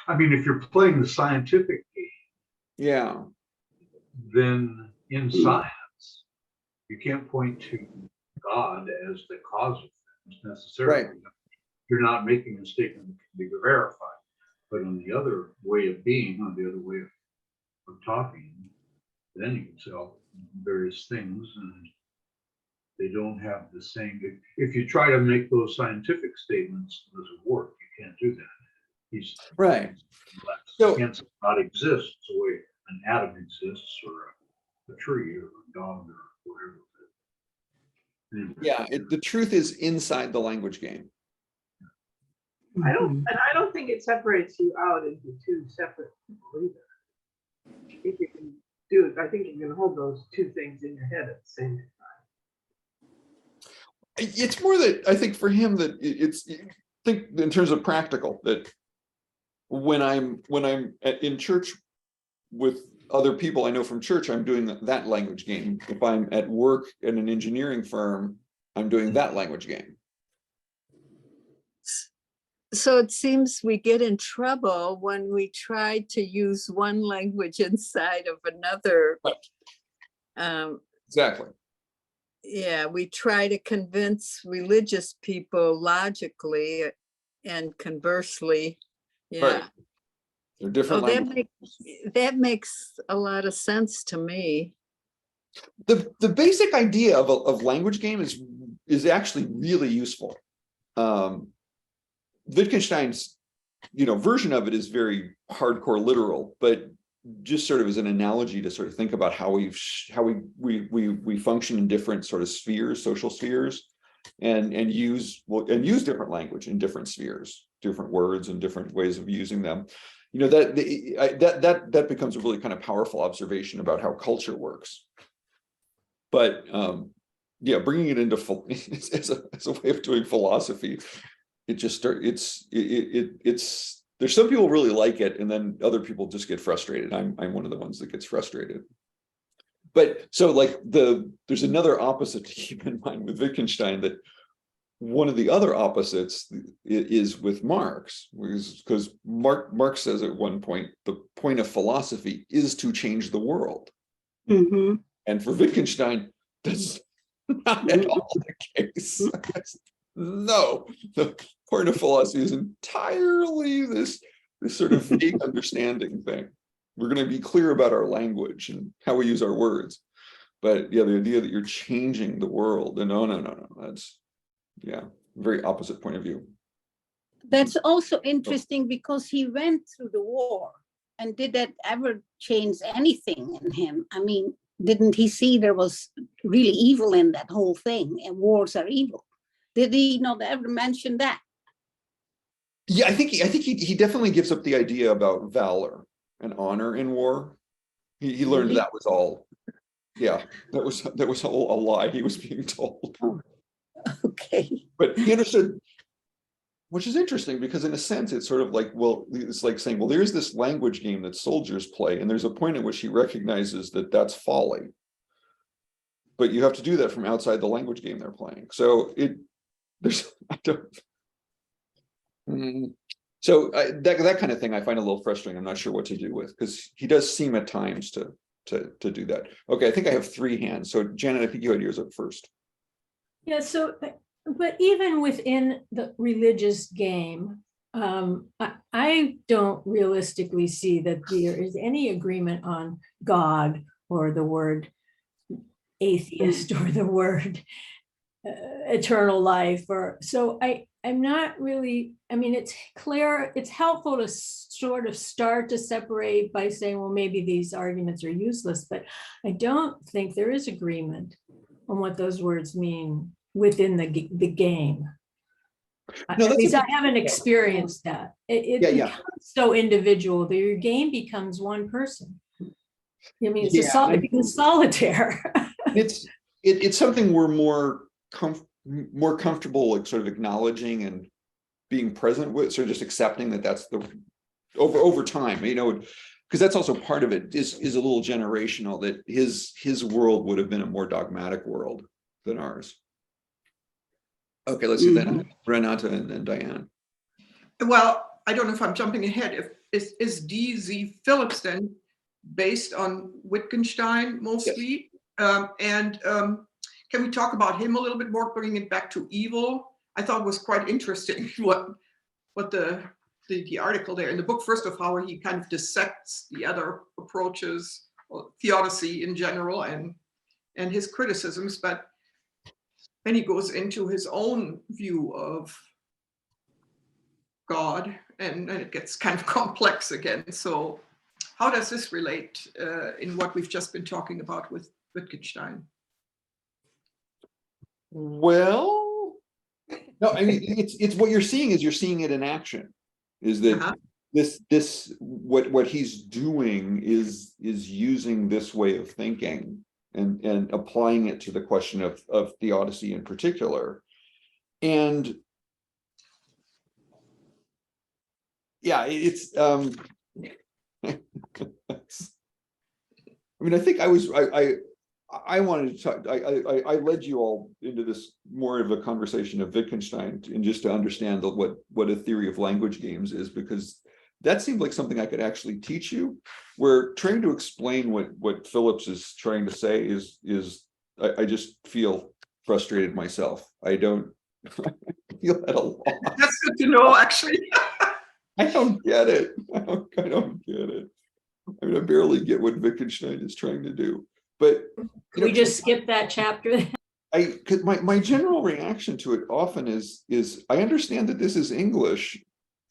I mean, if you're playing the scientific game, yeah, then in science, you can't point to God as the cause of things necessarily. Right. You're not making a statement that can be verified. But on the other way of being, on the other way of talking, then you can tell various things, and they don't have the same. If you try to make those scientific statements, it doesn't work. You can't do that. He's right. So cancer not exists the way an atom exists, or a tree, or a dog, or whatever. Anyway. yeah, the truth is inside the language game. I don't think it separates you out into two separate people either. If you can do it, I think you can hold those two things in your head at the same time. It's more that I think for him that it's think in terms of practical, that when I'm in church with other people I know from church, I'm doing that language game. If I'm at work in an engineering firm, I'm doing that language game. So it seems we get in trouble when we try to use one language inside of another. Right. Exactly. Yeah, we try to convince religious people logically, and conversely. Yeah. Right. They're different languages. That makes a lot of sense to me. The basic idea of language game is actually really useful. Wittgenstein's version of it is very hardcore literal, but just sort of as an analogy to sort of think about how we function in different sort of spheres, social spheres, and use different language in different spheres, different words and different ways of using them. That becomes a really kind of powerful observation about how culture works. But yeah, bringing it into as a way of doing philosophy, it just it's there's some people really like it, and then other people just get frustrated. I'm one of the ones that gets frustrated. But so like there's another opposite to keep in mind with Wittgenstein, that one of the other opposites is with Marx, because Marx says at one point, the point of philosophy is to change the world. Mm-hmm. And for Wittgenstein, that's not at all the case. No, the point of philosophy is entirely this sort of vague understanding thing. We're going to be clear about our language and how we use our words. But yeah, the idea that you're changing the world, and no, that's, yeah, very opposite point of view. That's also interesting because he went through the war, and did that ever change anything in him? I mean, didn't he see there was really evil in that whole thing, and wars are evil? Did he not ever mention that? Yeah, I think he definitely gives up the idea about valor and honor in war. He learned that was all, yeah, that was all a lie he was being told. Oh, okay. But he understood, which is interesting, because in a sense it's sort of like, well, it's like saying, well, there's this language game that soldiers play, and there's a point at which he recognizes that that's folly. But you have to do that from outside the language game they're playing. So so that kind of thing I find a little frustrating. I'm not sure what to do with, because he does seem at times to do that. Okay, I think I have 3 hands. So Janet, I think you had yours up first. Yeah, so, but even within the religious game, I don't realistically see that there is any agreement on God or the word atheist or the word eternal life, or so I'm not really, I mean, it's clear, it's helpful to sort of start to separate by saying, well, maybe these arguments are useless, but I don't think there is agreement on what those words mean within the game. No, At that's least a I haven't experienced that. It Yeah. becomes so individual that your game becomes one person. I mean, it's Yeah, it becomes solitaire. it's something we're more comfortable, like, sort of acknowledging and being present with, so just accepting that that's the over time, you know, because that's also part of it is a little generational, that his world would have been a more dogmatic world than ours. Okay, let's see then Renata and then Diane. Well, I don't know if I'm jumping ahead. Is D.Z. Phillips then based on Wittgenstein mostly? Yes. Can we talk about him a little bit more, bringing it back to evil? I thought it was quite interesting what the article there in the book, first of how he kind of dissects the other approaches, theodicy in general, and his criticisms, but then he goes into his own view of God, and it gets kind of complex again. So how does this relate in what we've just been talking about with Wittgenstein? Well, no, I mean, it's what you're seeing it in action, is that this what he's doing is using this way of thinking and applying it to the question of theodicy in particular. And yeah, it's I mean, I think I wanted to talk, I led you all into this more of a conversation of Wittgenstein, and just to understand what a theory of language games is, because that seemed like something I could actually teach you. Where trying to explain what Phillips is trying to say is I just feel frustrated myself. I don't feel that a lot. That's good to know, actually. I don't get it. I don't get it. I mean, I barely get what Wittgenstein is trying to do. But we just skip that chapter. Cause my general reaction to it often is I understand that this is English,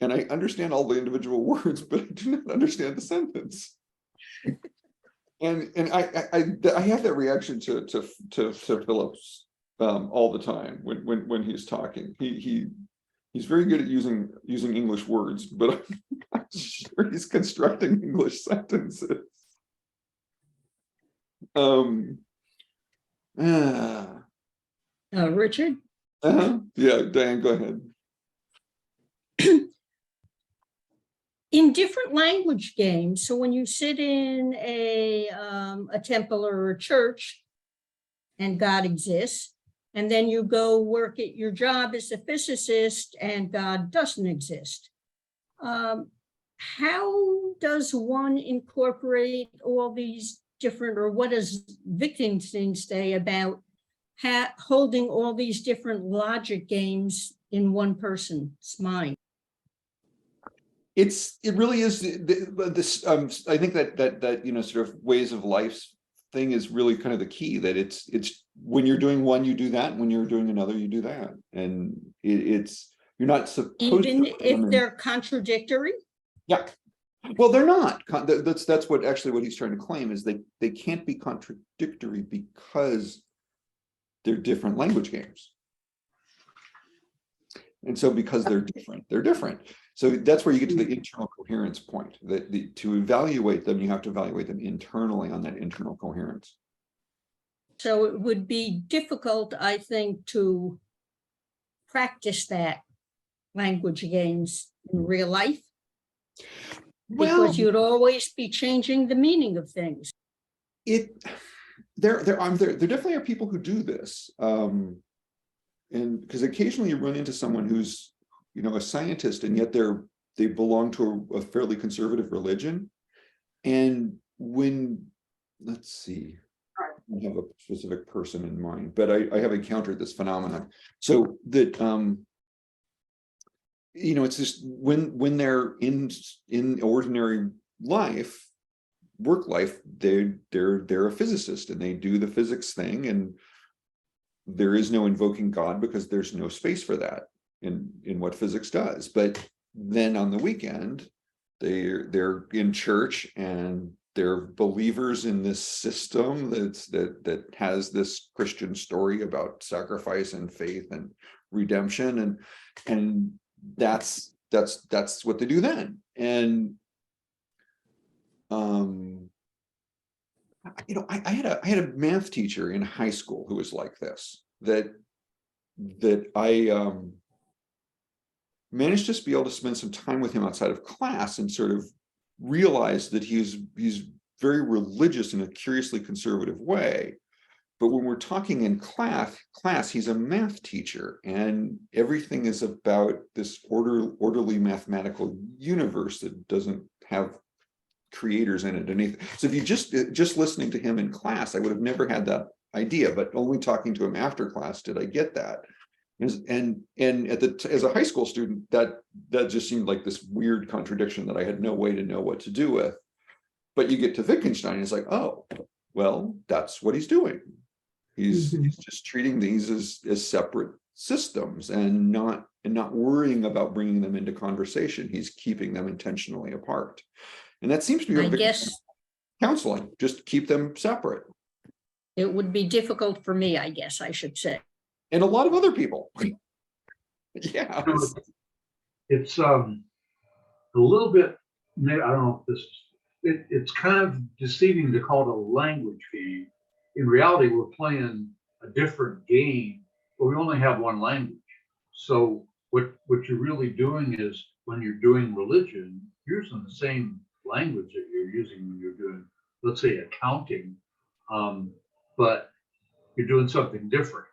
and I understand all the individual words, but I do not understand the sentence. And I have that reaction to Phillips all the time when he's talking. He's very good at using English words, but I'm not sure he's constructing English sentences. Richard? Yeah, Diane, go ahead. In different language games, so when you sit in a temple or a church and God exists, and then you go work at your job as a physicist and God doesn't exist, how does one incorporate all these different, or what does Wittgenstein say about holding all these different logic games in one person's mind? It really is this. I think that you know, sort of ways of life thing is really kind of the key. That it's when you're doing one, you do that, and when you're doing another, you do that, and it's you're not supposed even to, if they're contradictory. Yeah, well, they're not. That's what he's trying to claim, is they can't be contradictory because they're different language games. And so because they're different. So that's where you get to the internal coherence point, that to evaluate them, you have to evaluate them internally on that internal coherence. So it would be difficult, I think, to practice that language games in real life, because you'd always be changing the meaning of things. There definitely are people who do this. And because occasionally you run into someone who's, you know, a scientist, and yet they belong to a fairly conservative religion. And when, let's see, I have a specific person in mind, but I have encountered this phenomenon. So that, you know, it's just when they're in ordinary life, work life, they're a physicist, and they do the physics thing, and there is no invoking God because there's no space for that. in what physics does. But then on the weekend, they're in church and they're believers in this system that has this Christian story about sacrifice and faith and redemption, and that's what they do then. And I had a math teacher in high school who was like this, that I managed to be able to spend some time with him outside of class and sort of realize that he's very religious in a curiously conservative way. But when we're talking in class, he's a math teacher, and everything is about this orderly mathematical universe that doesn't have creators in it. And so if you just listening to him in class, I would have never had that idea, but only talking to him after class did I get that. And as a high school student, that just seemed like this weird contradiction that I had no way to know what to do with. But you get to Wittgenstein, and it's like, oh, well, that's what he's doing. He's just treating these as separate systems and not worrying about bringing them into conversation. He's keeping them intentionally apart. And that seems to be, I guess, counseling, just keep them separate. it would be difficult for me, I guess I should say. And a lot of other people. Yeah. It's a little bit, I don't know if this is, it's kind of deceiving to call it a language game. In reality, we're playing a different game, but we only have one language. So what you're really doing is, when you're doing religion, you're using the same language that you're using when you're doing, let's say, accounting, but you're doing something different.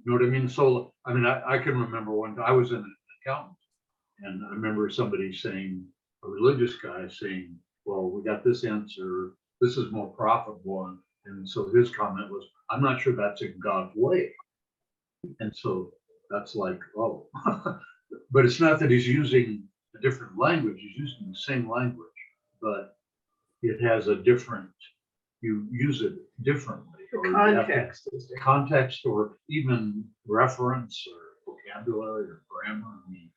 You know what I mean? So, I mean, I can remember one, I was an accountant, and I remember somebody saying, a religious guy saying, well, we got this answer, this is more profitable. And so his comment was, I'm not sure that's in God's way. And so that's like, oh, but it's not that he's using a different language, he's using the same language, but it has a different, you use it differently. Context. Context, or even reference, or vocabulary, or grammar. I mean,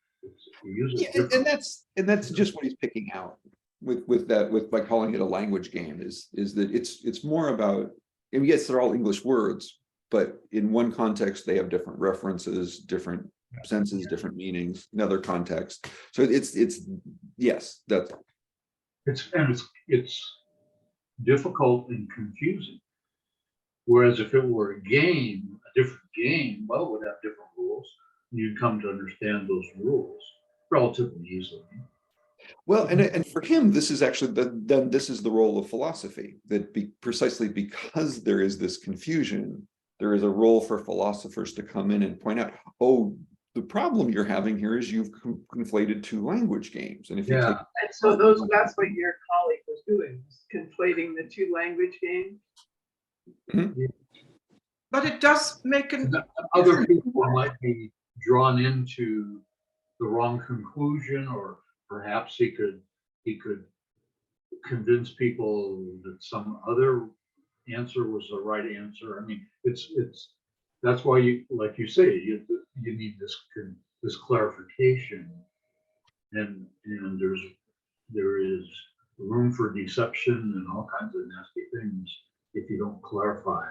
you use it differently. And that's just what he's picking out with by calling it a language game, is that it's more about, and yes, they're all English words, but in one context they have different references, different senses, different meanings, another context. So it's yes, that's it's difficult and confusing. Whereas if it were a game, a different game, well, it would have different rules. And you'd come to understand those rules relatively easily. well, and for him, this is actually then this is the role of philosophy, that precisely because there is this confusion, there is a role for philosophers to come in and point out, oh, the problem you're having here is you've conflated two language games. And if you take, And so that's what your colleague was doing, conflating the two language games. But it does make an Other people might be drawn into the wrong conclusion, or perhaps he could convince people that some other answer was the right answer. I mean, it's that's why you, like you say, you need this clarification, and there is room for deception and all kinds of nasty things if you don't clarify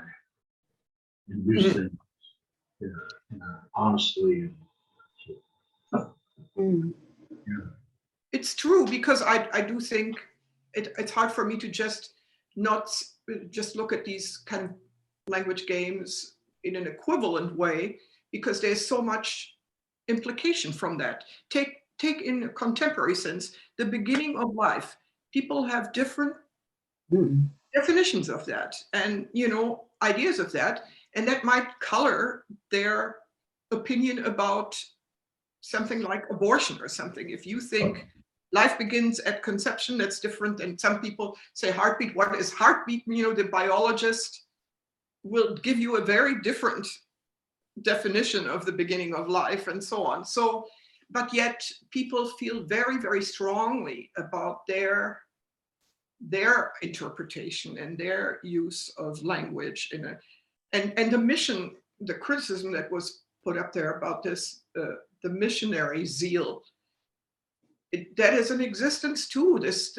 and do things honestly. It's true, because I do think it's hard for me to just not just look at these kind of language games in an equivalent way, because there's so much implication from that. Take in a contemporary sense, the beginning of life. People have different definitions of that, and ideas of that, and that might color their opinion about something like abortion or something. If you think life begins at conception, that's different than some people say heartbeat. What is heartbeat? The biologist will give you a very different definition of the beginning of life, and so on. So, but yet people feel very, very strongly about their interpretation and their use of language and the mission, the criticism that was put up there about this the missionary zeal. That is an existence too. This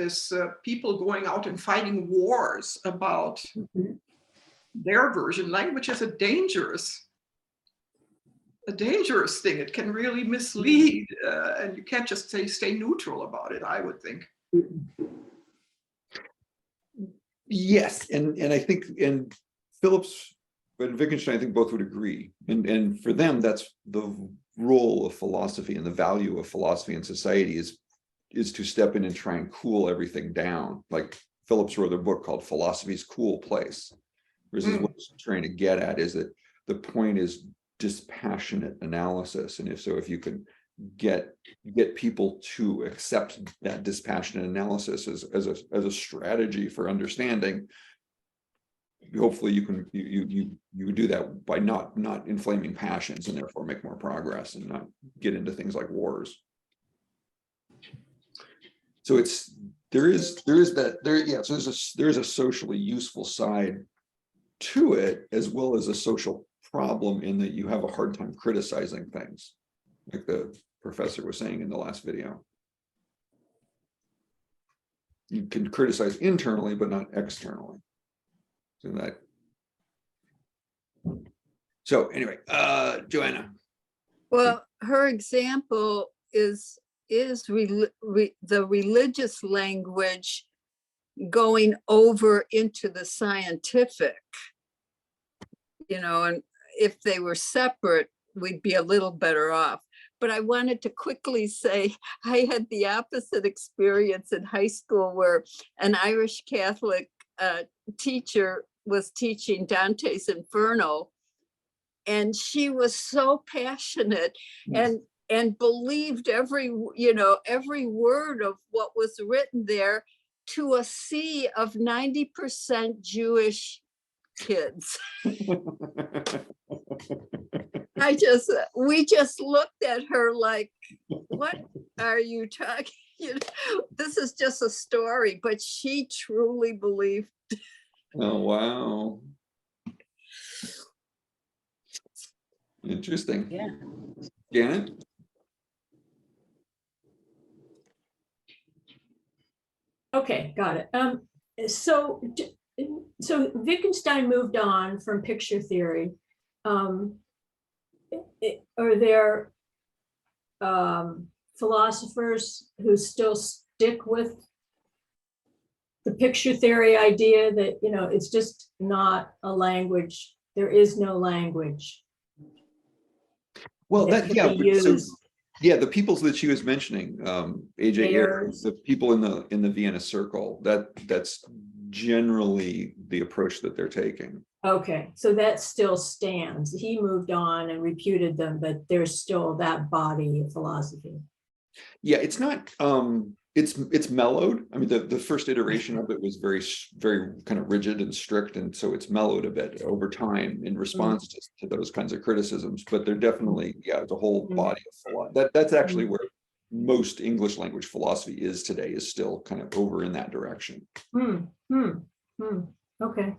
people going out and fighting wars about their version. Language is a dangerous thing. It can really mislead, and you can't just stay neutral about it, I would think. Yes, and I think, and Phillips and Wittgenstein, I think both would agree. And for them, that's the role of philosophy, and the value of philosophy in society is to step in and try and cool everything down. Like Phillips wrote a book called Philosophy's Cool Place. Whereas what he's trying to get at is that the point is dispassionate analysis. And if you can get people to accept that dispassionate analysis as a strategy for understanding, hopefully you do that by not inflaming passions, and therefore make more progress and not get into things like wars. So there is a socially useful side to it, as well as a social problem, in that you have a hard time criticizing things, like the professor was saying in the last video. You can criticize internally, but not externally. So anyway, Joanna. Well, her example is the religious language going over into the scientific, and if they were separate, we'd be a little better off. But I wanted to quickly say, I had the opposite experience in high school, where an Irish Catholic teacher was teaching Dante's Inferno, and she was so passionate and believed every word of what was written there, to a sea of 90% Jewish kids. We just looked at her like, what are you talking? This is just a story, but she truly believed. Oh, wow. Interesting. Yeah. Janet? Okay, got it. So Wittgenstein moved on from picture theory. Are there philosophers who still stick with the picture theory idea that, it's just not a language? There is no language. Well, the peoples that she was mentioning, A.J. Ayers, the people in the Vienna Circle, that's generally the approach that they're taking. Okay, so that still stands. He moved on and reputed them, but there's still that body of philosophy. Yeah, it's not. It's mellowed. I mean, the first iteration of it was very, very kind of rigid and strict, and so it's mellowed a bit over time in response to those kinds of criticisms. But they're definitely, it's a whole body of philosophy. That's actually where most English language philosophy is today, is still kind of over in that direction. Okay.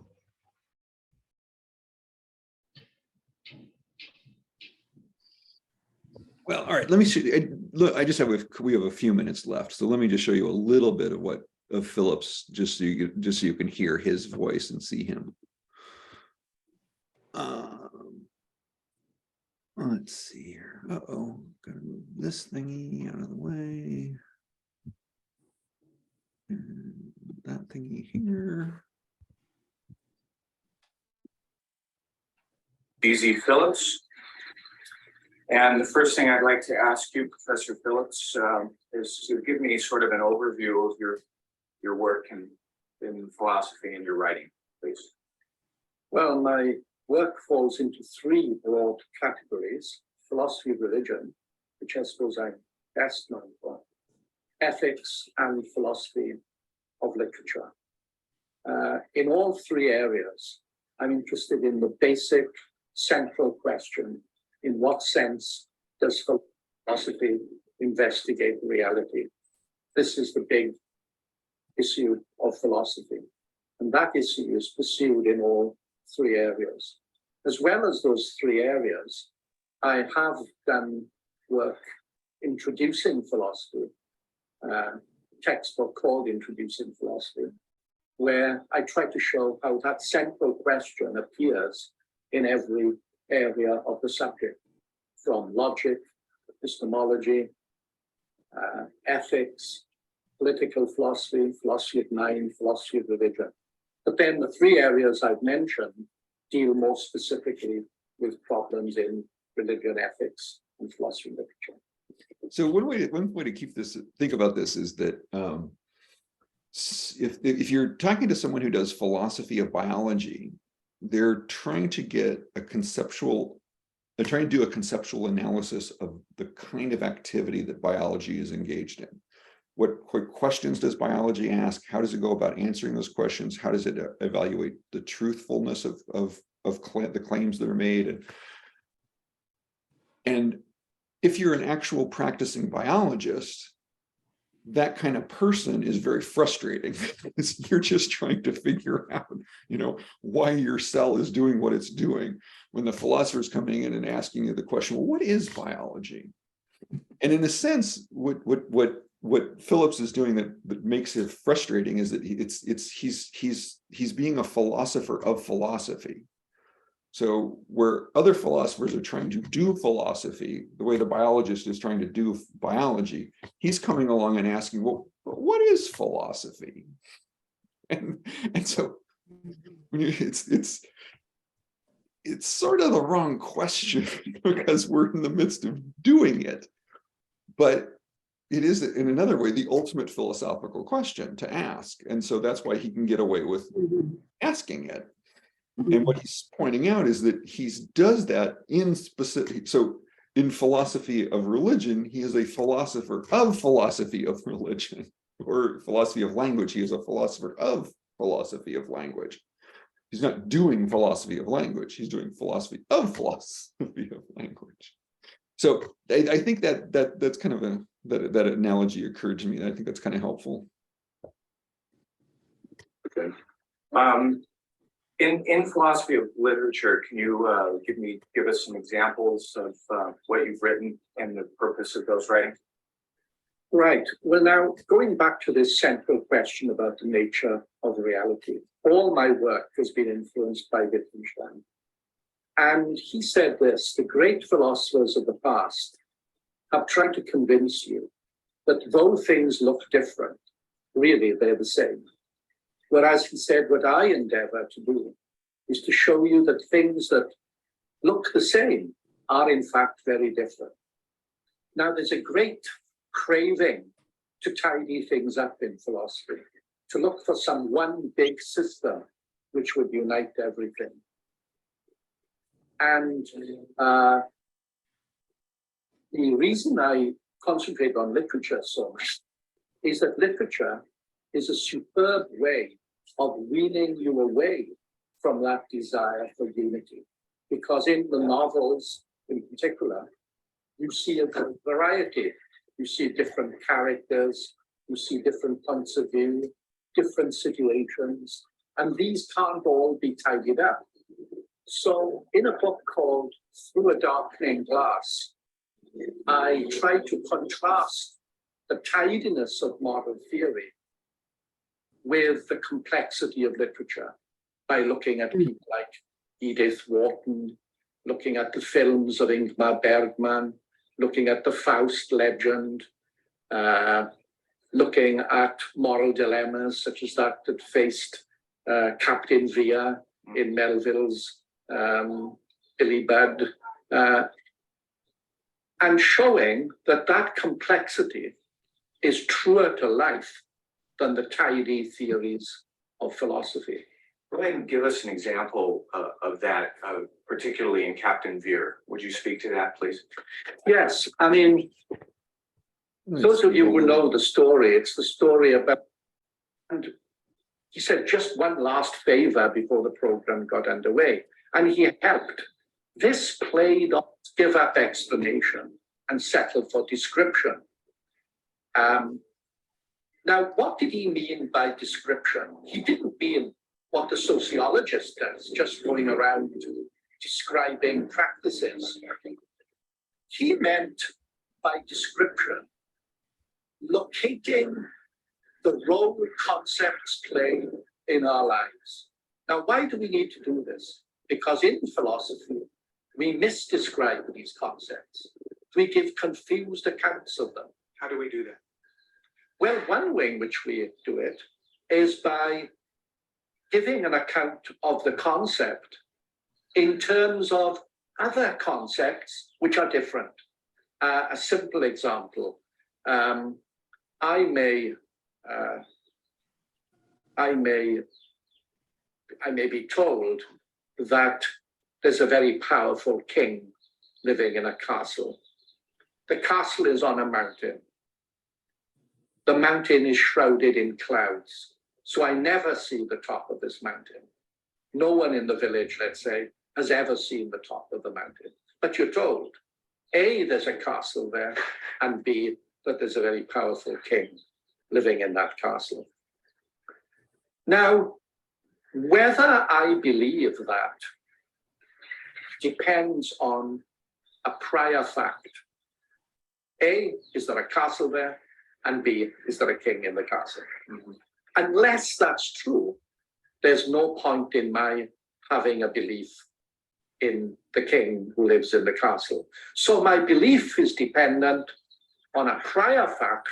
Well, all right. Let me see. Look, we have a few minutes left, so let me just show you a little bit of Phillips, just so you can hear his voice and see him. Let's see here. Gotta move this thingy out of the way. And that thingy here. B.Z. Phillips. And the first thing I'd like to ask you, Professor Phillips, is to give me sort of an overview of your work in philosophy and your writing, please. Well, my work falls into three broad categories: philosophy of religion, which I suppose I'm best known for, ethics, and philosophy of literature. In all three areas, I'm interested in the basic central question: in what sense does philosophy investigate reality? This is the big issue of philosophy. And that issue is pursued in all three areas. As well as those three areas, I have done work, Introducing Philosophy, textbook called Introducing Philosophy, where I try to show how that central question appears in every area of the subject, from logic, epistemology, ethics, political philosophy, philosophy of mind, philosophy of religion. But then the three areas I've mentioned deal more specifically with problems in religion, ethics, and philosophy of literature. So one way to keep this, think about this is that if you're talking to someone who does philosophy of biology, they're trying to get a conceptual, they're trying to do a conceptual analysis of the kind of activity that biology is engaged in. What questions does biology ask? How does it go about answering those questions? How does it evaluate the truthfulness of the claims that are made? And if you're an actual practicing biologist, that kind of person is very frustrating. You're just trying to figure out, why your cell is doing what it's doing, when the philosopher's coming in and asking you the question, well, what is biology? And in a sense, what Phillips is doing that makes it frustrating is that he's being a philosopher of philosophy. So where other philosophers are trying to do philosophy, the way the biologist is trying to do biology, he's coming along and asking, well, what is philosophy? And so it's sort of the wrong question because we're in the midst of doing it. But it is, in another way, the ultimate philosophical question to ask. And so that's why he can get away with asking it. And what he's pointing out is that he does that in specific. So in philosophy of religion, he is a philosopher of philosophy of religion, or philosophy of language. He is a philosopher of philosophy of language. He's not doing philosophy of language. He's doing philosophy of language. So I think that's kind of that analogy occurred to me. And I think that's kind of helpful. Okay. In philosophy of literature, can you give us some examples of what you've written and the purpose of those writings? Right. Well, now, going back to this central question about the nature of reality, all my work has been influenced by Wittgenstein. And he said this: the great philosophers of the past have tried to convince you that though things look different, really they're the same. Whereas he said, what I endeavor to do is to show you that things that look the same are in fact very different. Now, there's a great craving to tidy things up in philosophy, to look for some one big system which would unite everything. And the reason I concentrate on literature so much is that literature is a superb way of weaning you away from that desire for unity. Because in the novels in particular, you see a variety. You see different characters, you see different points of view, different situations, and these can't all be tidied up. So in a book called Through a Darkening Glass, I try to contrast the tidiness of modern theory with the complexity of literature by looking at people like Edith Wharton, looking at the films of Ingmar Bergman, looking at the Faust legend, looking at moral dilemmas such as that faced Captain Vere in Melville's Billy Budd, and showing that that complexity is truer to life than the tidy theories of philosophy. Go ahead and give us an example of that, particularly in Captain Vere. Would you speak to that, please? Yes, I mean, those of you who know the story, it's the story about, and he said just one last favor before the program got underway, and he helped. This played on give up explanation and settle for description. Now, what did he mean by description? He didn't mean what the sociologist does, just going around describing practices. He meant by description, locating the role concepts play in our lives. Now, why do we need to do this? Because in philosophy, we misdescribe these concepts. We give confused accounts of them. How do we do that? Well, one way in which we do it is by giving an account of the concept in terms of other concepts which are different. A simple example, I may be told that there's a very powerful king living in a castle. The castle is on a mountain. The mountain is shrouded in clouds, so I never see the top of this mountain. No one in the village, let's say, has ever seen the top of the mountain. But you're told, A, there's a castle there, and B, that there's a very powerful king living in that castle. Now, whether I believe that depends on a prior fact. A, is there a castle there? And B, is there a king in the castle? Mm-hmm. Unless that's true, there's no point in my having a belief in the king who lives in the castle. So my belief is dependent on a prior fact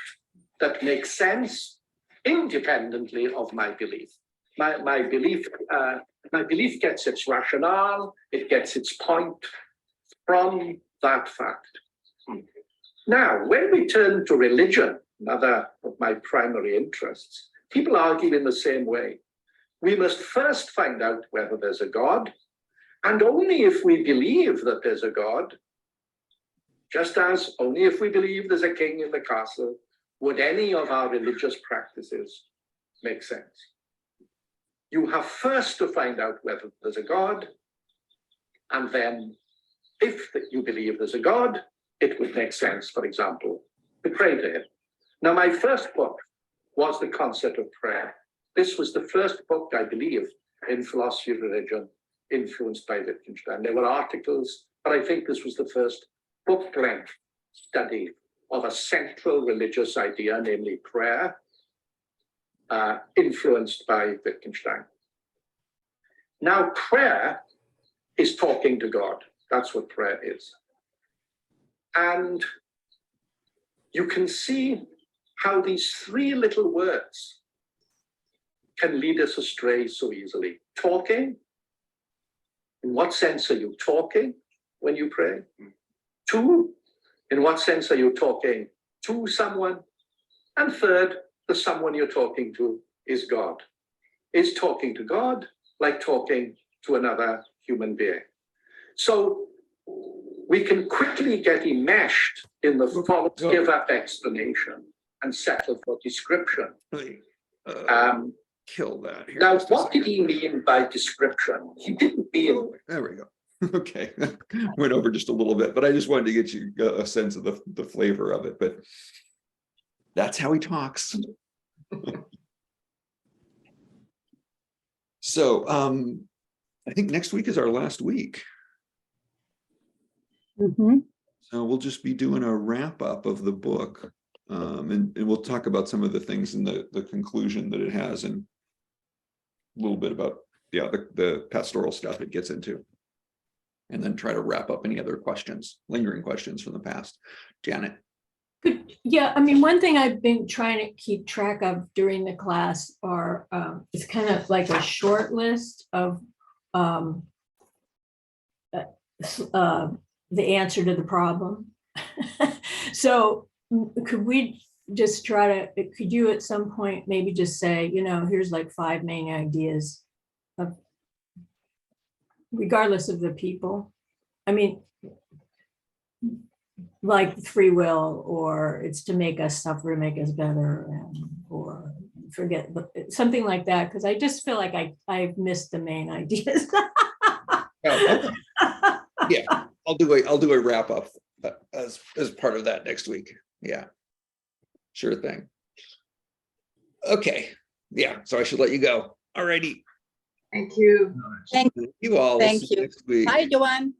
that makes sense independently of my belief. My belief gets its rationale, it gets its point from that fact. Now, when we turn to religion, another of my primary interests, people argue in the same way. We must first find out whether there's a God, and only if we believe that there's a God, just as only if we believe there's a king in the castle, would any of our religious practices make sense. You have first to find out whether there's a God, and then if you believe there's a God, it would make sense, for example, to pray to him. Now, my first book was The Concept of Prayer. This was the first book, I believe, in philosophy of religion, influenced by Wittgenstein. There were articles, but I think this was the first book-length study of a central religious idea, namely prayer, influenced by Wittgenstein. Now, prayer is talking to God. That's what prayer is. And you can see how these three little words can lead us astray so easily. Talking. In what sense are you talking when you pray? Two, in what sense are you talking to someone? And third, the someone you're talking to is God. Is talking to God like talking to another human being? So we can quickly get enmeshed in the follow, give up explanation and settle for description. Kill that. Here, now, what did he mean by description? He didn't mean. There we go. Okay, went over just a little bit, but I just wanted to get you a sense of the flavor of it. But that's how he talks. So I think next week is our last week. Mm-hmm. So we'll just be doing a wrap up of the book, and we'll talk about some of the things in the conclusion that it has, and a little bit about the pastoral stuff it gets into, and then try to wrap up any other questions, lingering questions from the past. Janet. Yeah, I mean, one thing I've been trying to keep track of during the class are it's kind of like a short list of the answer to the problem. So could we just could you at some point maybe just say, here's like 5 main ideas of, regardless of the people. I mean, like free will, or it's to make us suffer, make us better, or forget something like that. Because I just feel like I've missed the main ideas. Okay. Yeah, I'll do a wrap up as part of that next week. Yeah, sure thing. Okay, yeah, so I should let you go. All righty. Thank you. Thank you all. Thank you. Next week. Bye, Joanne.